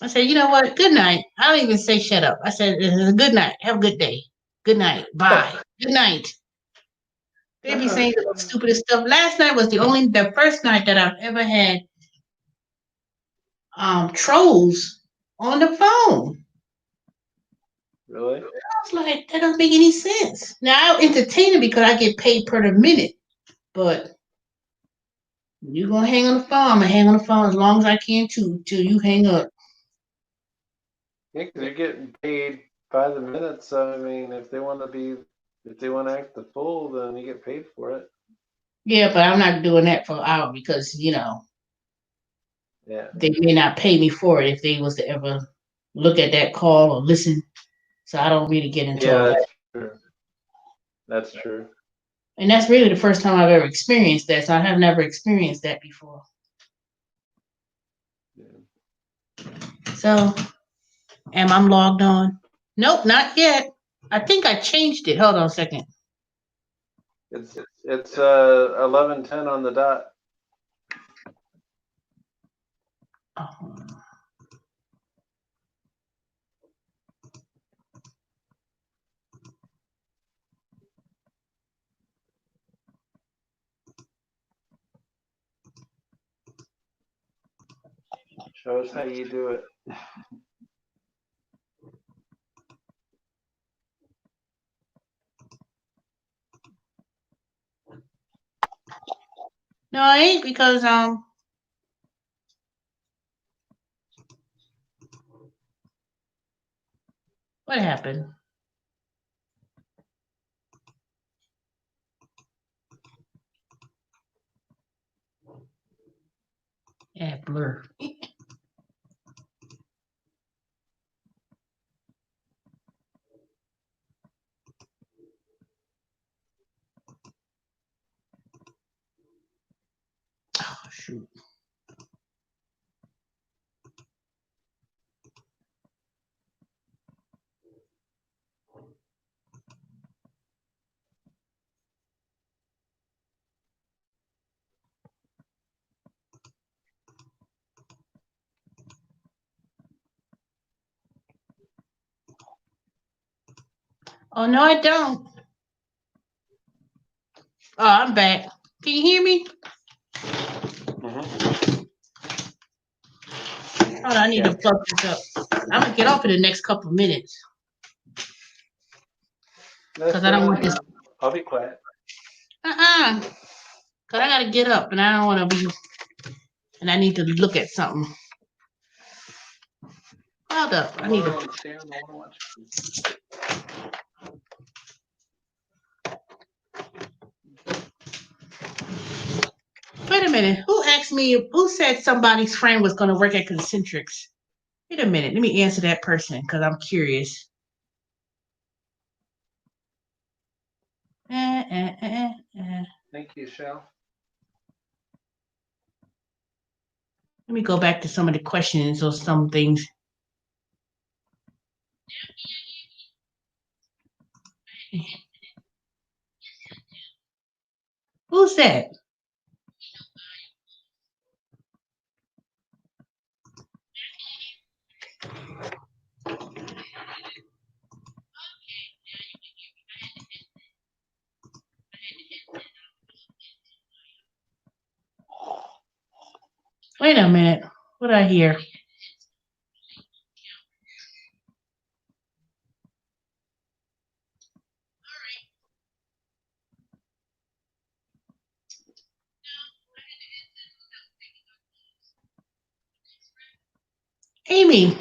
[SPEAKER 1] I said, you know what? Good night. I don't even say shut up. I said, good night. Have a good day. Good night. Bye. Good night. They be saying the stupidest stuff. Last night was the first night that I've ever had trolls on the phone.
[SPEAKER 2] Really?
[SPEAKER 1] I was like, that doesn't make any sense. Now I'll entertain it because I get paid per the minute. But you're gonna hang on the phone. I'm gonna hang on the phone as long as I can till you hang up.
[SPEAKER 2] Yeah, because you're getting paid by the minute. So I mean, if they want to act the fool, then you get paid for it.
[SPEAKER 1] Yeah, but I'm not doing that for an hour because
[SPEAKER 2] Yeah.
[SPEAKER 1] they may not pay me for it if they was to ever look at that call or listen. So I don't really get into all that.
[SPEAKER 2] That's true. That's true.
[SPEAKER 1] And that's really the first time I've ever experienced that. So I have never experienced that before.
[SPEAKER 2] Yeah.
[SPEAKER 1] So, am I logged on? Nope, not yet. I think I changed it. Hold on a second.
[SPEAKER 2] It's 11:10 on the dot.
[SPEAKER 1] Oh.
[SPEAKER 2] Show us how you do it.
[SPEAKER 1] No, I ain't because what happened? Add blur. Oh, shoot. Oh, no, I don't. Oh, I'm back. Can you hear me?
[SPEAKER 2] Mm-hmm.
[SPEAKER 1] Hold on, I need to plug this up. I'm gonna get off in the next couple of minutes because I don't want this.
[SPEAKER 2] I'll be quiet.
[SPEAKER 1] Cause I gotta get up and I don't want to be. And I need to look at something. Hold up, I need to. Wait a minute. Who asked me? Who said somebody's friend was gonna work at Concentrics? Wait a minute. Let me answer that person because I'm curious.
[SPEAKER 2] Thank you, Shell.
[SPEAKER 1] Let me go back to some of the questions or some things. Who's that? Wait a minute. What did I hear? Amy.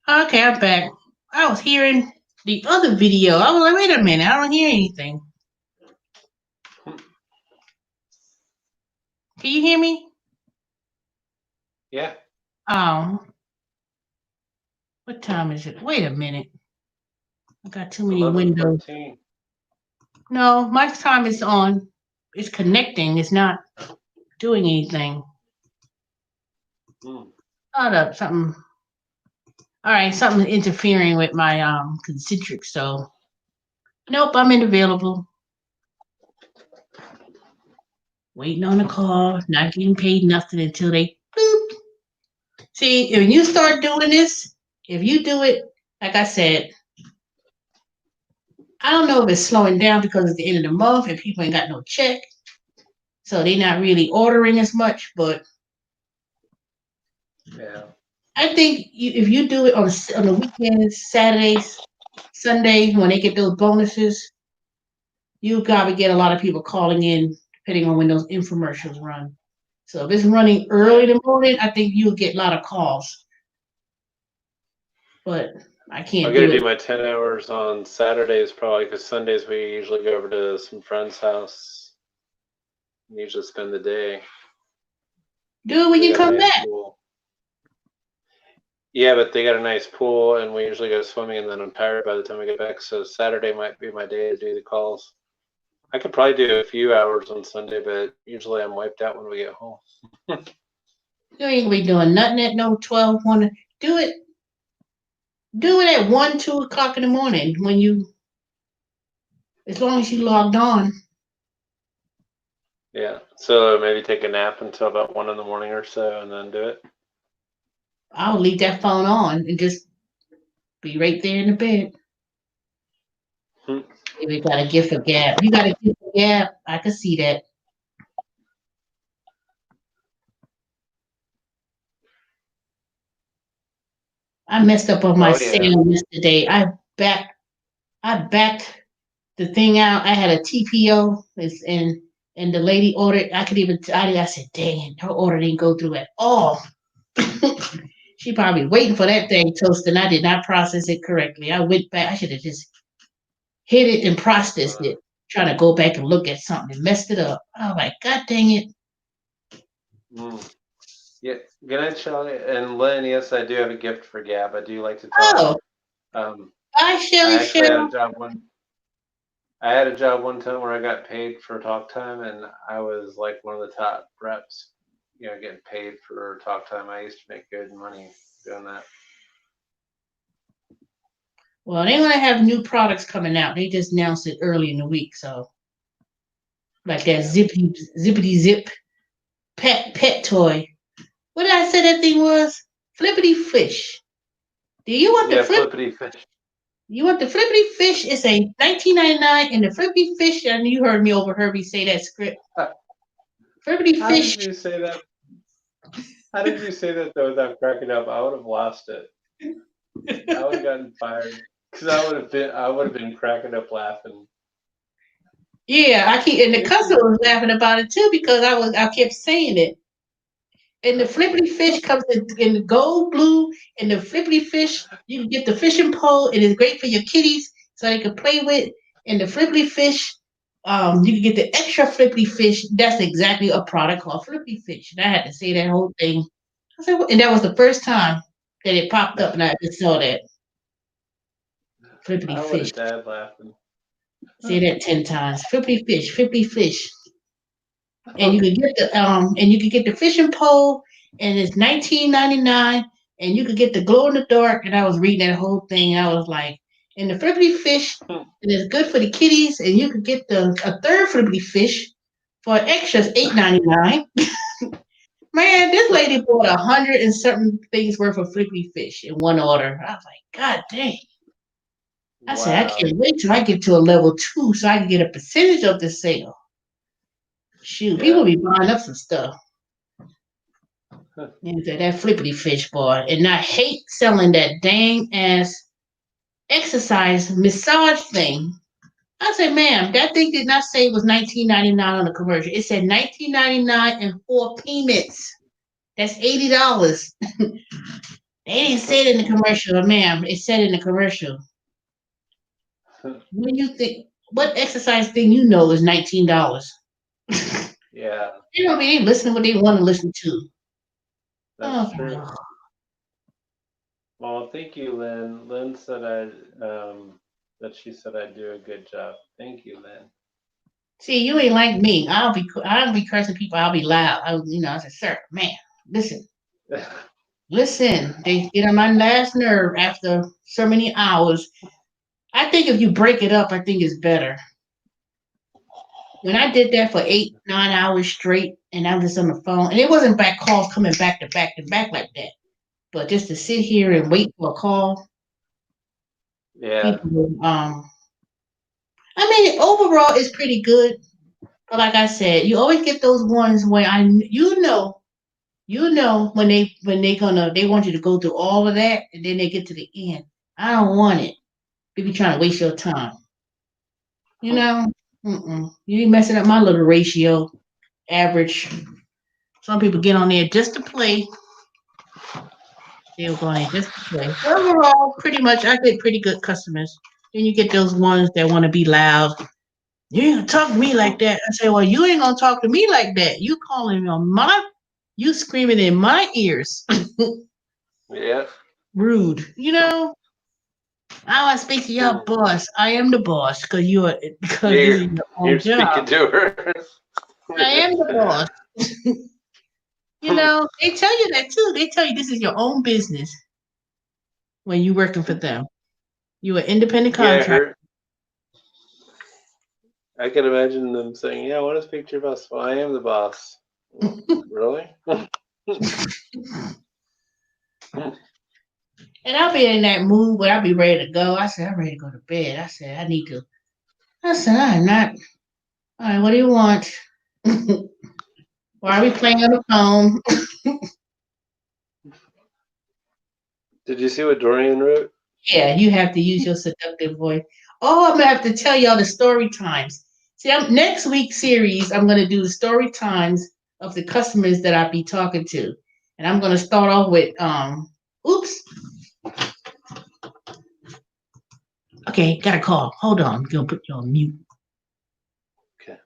[SPEAKER 1] Okay, I'm back. I was hearing the other video. I was like, wait a minute, I don't hear anything. Can you hear me?
[SPEAKER 2] Yeah.
[SPEAKER 1] Oh. What time is it? Wait a minute. I got too many windows.
[SPEAKER 2] 11:14.
[SPEAKER 1] No, my time is on. It's connecting. It's not doing anything. Hold up, something. All right, something interfering with my concentric. So, nope, I'm unavailable. Waiting on a call, not getting paid nothing until they boop. See, if you start doing this, if you do it, like I said, I don't know if it's slowing down because it's the end of the month and people ain't got no check. So they're not really ordering as much, but
[SPEAKER 2] Yeah.
[SPEAKER 1] I think if you do it on the weekends, Saturdays, Sundays, when they get those bonuses, you probably get a lot of people calling in, depending on when those infomercials run. So if it's running early in the morning, I think you'll get a lot of calls. But I can't
[SPEAKER 2] I'm
[SPEAKER 1] do
[SPEAKER 2] gonna
[SPEAKER 1] it.
[SPEAKER 2] do my 10 hours on Saturdays probably because Sundays we usually go over to some friend's house. And usually spend the day.
[SPEAKER 1] Do it when
[SPEAKER 2] They
[SPEAKER 1] you
[SPEAKER 2] got a
[SPEAKER 1] come
[SPEAKER 2] nice
[SPEAKER 1] back.
[SPEAKER 2] pool. Yeah, but they got a nice pool, and we usually go swimming, and then I'm tired by the time I get back. So Saturday might be my day to do the calls. I could probably do a few hours on Sunday, but usually I'm wiped out when we get home.
[SPEAKER 1] You ain't gonna be doing nothing at no 12, 1. Do it. Do it at 1, 2 o'clock in the morning when you, as long as you logged on.
[SPEAKER 2] Yeah, so maybe take a nap until about 1 in the morning or so, and then do it.
[SPEAKER 1] I'll leave that phone on and just Be right there in the bed.
[SPEAKER 2] Hmm.
[SPEAKER 1] We got a gift for Gab. You got a gift for Gab. I can see that. I messed up on my
[SPEAKER 2] Oh yeah.
[SPEAKER 1] sale yesterday. I backed the thing out. I had a TPO, and the lady ordered. I said, dang it, her order didn't go through at all. She probably waiting for that thing toast, and I did not process it correctly. I went back. I should have just hit it and processed it. Trying to go back and look at something and messed it up. Oh my god, dang it!
[SPEAKER 2] Mm. Yeah. Good night, Shelly and Lynn. Yes, I do have a gift for Gab. I do like to talk.
[SPEAKER 1] Oh,
[SPEAKER 2] Um,
[SPEAKER 1] bye,
[SPEAKER 2] I
[SPEAKER 1] Shelly.
[SPEAKER 2] actually had a
[SPEAKER 1] Shell.
[SPEAKER 2] job one. I had a job one time where I got paid for talk time, and I was like one of the top reps. Getting paid for talk time. I used to make good money doing that.
[SPEAKER 1] Well, they're gonna have new products coming out. They just announced it early in the week, so like that
[SPEAKER 2] Yeah.
[SPEAKER 1] zippity zip pet toy. What did I say that thing was? Flippity fish. Do you want the
[SPEAKER 2] Yeah,
[SPEAKER 1] flip?
[SPEAKER 2] flippity fish.
[SPEAKER 1] You want the flippity fish? It's a 19.99, and the flippity fish. And you heard me over Herbie say that script. Flippity
[SPEAKER 2] How
[SPEAKER 1] fish.
[SPEAKER 2] did you say that? How did you say that though without cracking up? I would have lost it. I would have gotten fired because I would have been cracking up laughing.
[SPEAKER 1] Yeah, I keep, and the
[SPEAKER 2] Flippity.
[SPEAKER 1] customer was laughing about it too because I kept saying it. And the flippity fish comes in the gold, blue, and the flippity fish, you can get the fishing pole. It is great for your kitties so they can play with. And the flippity fish, you can get the extra flippity fish. That's exactly a product called flippity fish. And I had to say that whole thing. I said, and that was the first time that it popped up, and I just saw that flippity
[SPEAKER 2] I would
[SPEAKER 1] fish.
[SPEAKER 2] have died laughing.
[SPEAKER 1] Say that 10 times. Flippity fish, flippity fish. And you can get the fishing pole, and it's 19.99, and you could get the glow in the dark. And I was reading that whole thing, and I was like, and the flippity fish, it is good for the kitties, and you could get a third flippity fish for extras $8.99. Man, this lady bought 100 and something things worth of flippity fish in one order. I was like, God dang. I said, I
[SPEAKER 2] Wow.
[SPEAKER 1] can't wait till I get to a level 2 so I can get a percentage of the sale. Shoot, people
[SPEAKER 2] Yeah.
[SPEAKER 1] be buying up some stuff. That flippity fish boy, and I hate selling that dang ass exercise massage thing. I said, ma'am, that thing did not say it was 19.99 on the commercial. It said 19.99 and 4 payments. That's $80. They didn't say it in the commercial, ma'am. It said in the commercial. What do you think? What exercise thing you know is $19?
[SPEAKER 2] Yeah,
[SPEAKER 1] They don't be listening what they want to listen to.
[SPEAKER 2] that's true.
[SPEAKER 1] Oh,
[SPEAKER 2] Well, thank you, Lynn. Lynn said that she said I'd do a good job. Thank you, Lynn.
[SPEAKER 1] see, you ain't like me. I'll be cursing people. I'll be loud. I said, sir, man, listen, listen. They get on my last nerve after so many hours. I think if you break it up, I think it's better. When I did that for 8, 9 hours straight, and I'm just on the phone, and it wasn't back calls coming back to back to back like that, but just to sit here and wait for a call,
[SPEAKER 2] Yeah.
[SPEAKER 1] people. I mean, overall, it's pretty good. But like I said, you always get those ones where when they want you to go through all of that, and then they get to the end. I don't want it. People trying to waste your time. You know, you ain't messing up my little ratio average. Some people get on there just to play. They'll go on there just to play. But overall, pretty much, I get pretty good customers. Then you get those ones that want to be loud. You ain't gonna talk to me like that. I say, well, you ain't gonna talk to me like that. You calling me on you screaming in my ears.
[SPEAKER 2] Yeah.
[SPEAKER 1] Rude. I want to speak to your boss. I am the boss because this
[SPEAKER 2] You're
[SPEAKER 1] is your
[SPEAKER 2] you're
[SPEAKER 1] own job.
[SPEAKER 2] speaking to her.
[SPEAKER 1] I am the boss. They tell you that too. They tell you this is your own business when you're working for them. You're an independent
[SPEAKER 2] Yeah,
[SPEAKER 1] contractor.
[SPEAKER 2] her. I can imagine them saying, "Yeah, I want to speak to your boss." Well, I am the boss. Really?
[SPEAKER 1] And I'll be in that mood where I'll be ready to go. I said, I'm ready to go to bed. I said, I need to. I said, I'm not. All right, what do you want? Why are we playing on the phone?
[SPEAKER 2] Did you see what Dorian wrote?
[SPEAKER 1] Yeah, you have to use your seductive voice. Oh, I'm gonna have to tell y'all the story times. See, next week's series, I'm gonna do the story times of the customers that I be talking to, and I'm gonna start off with Oops. Okay, got a call. Hold on, I'm gonna put you on mute.
[SPEAKER 2] Okay.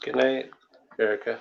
[SPEAKER 2] Good night, Erica.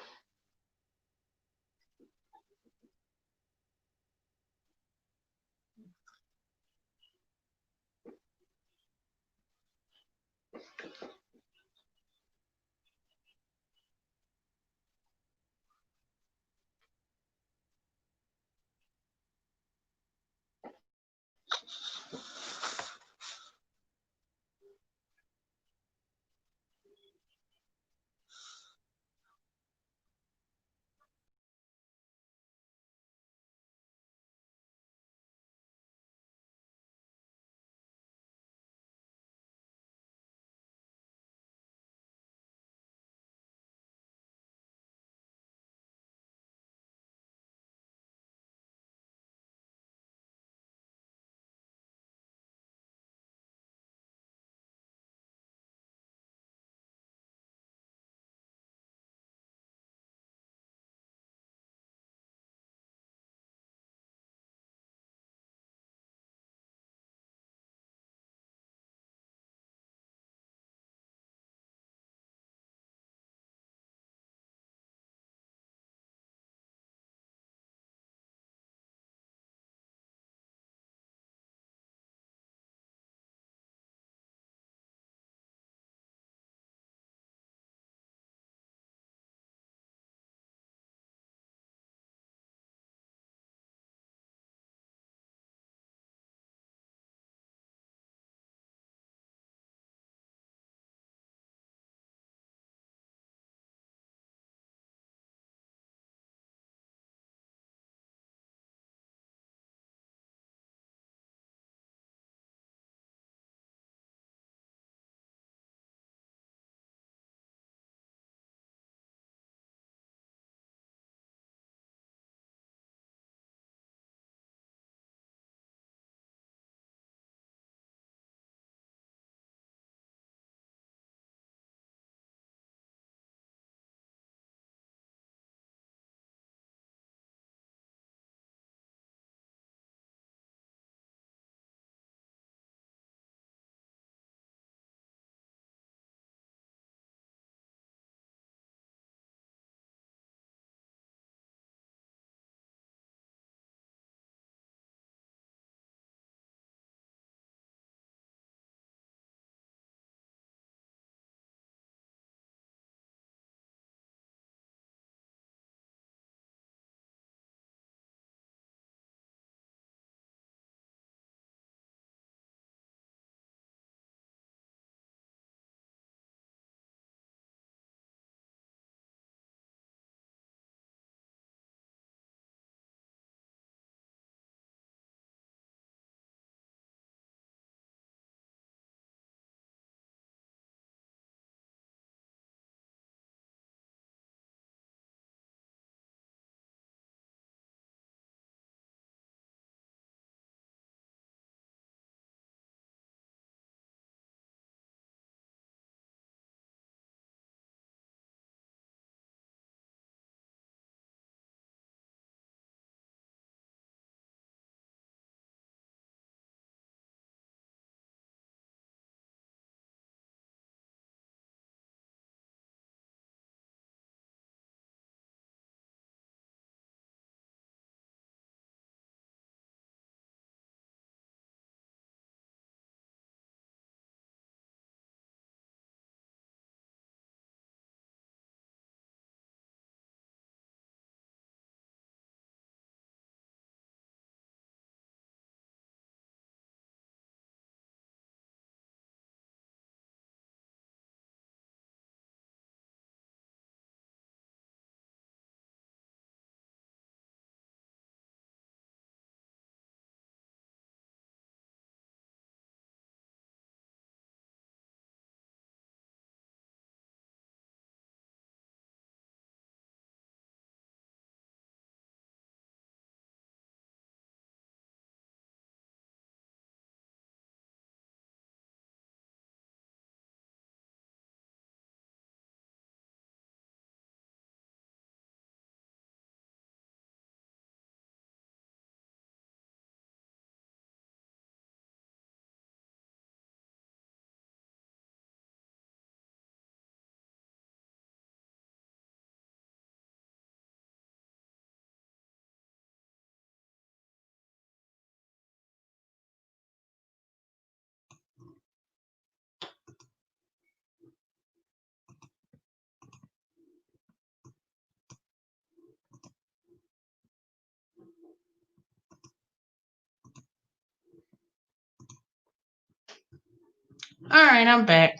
[SPEAKER 1] All right, I'm back.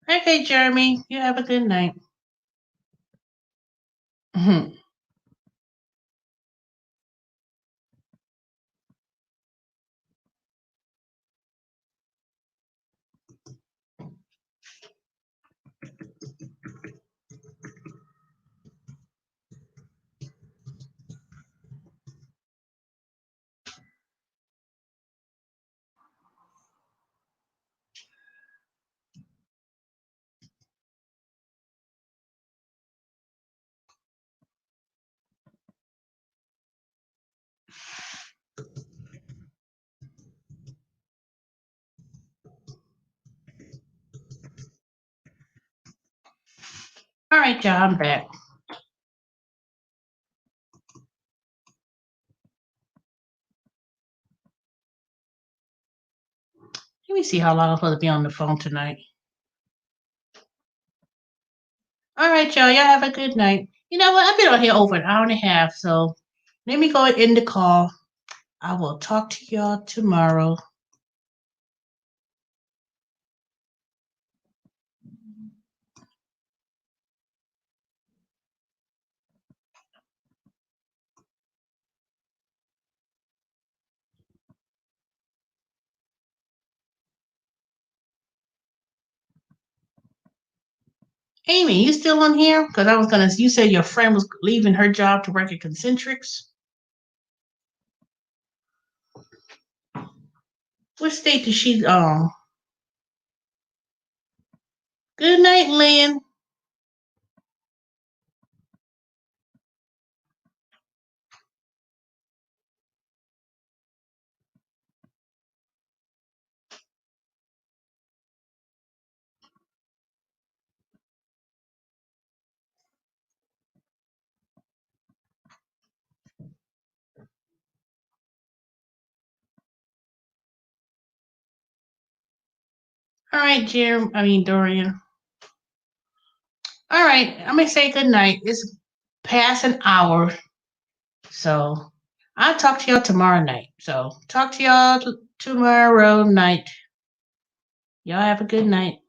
[SPEAKER 1] Okay, Jeremy, you have a good night. All right, y'all, I'm back. Let me see how long I'm supposed to be on the phone tonight. All right, y'all. Y'all have a good night. You know what? I've been on here over an hour and a half, so let me go and end the call. I will talk to y'all tomorrow. Amy, you still on here? Because I was gonna. You said your friend was leaving her job to work at Concentrics. What state does she? Good night, Lynn. All right, Jim. I mean Dorian. All right, I'm gonna say good night. It's past an hour, so I'll talk to y'all tomorrow night. So talk to y'all tomorrow night. Y'all have a good night.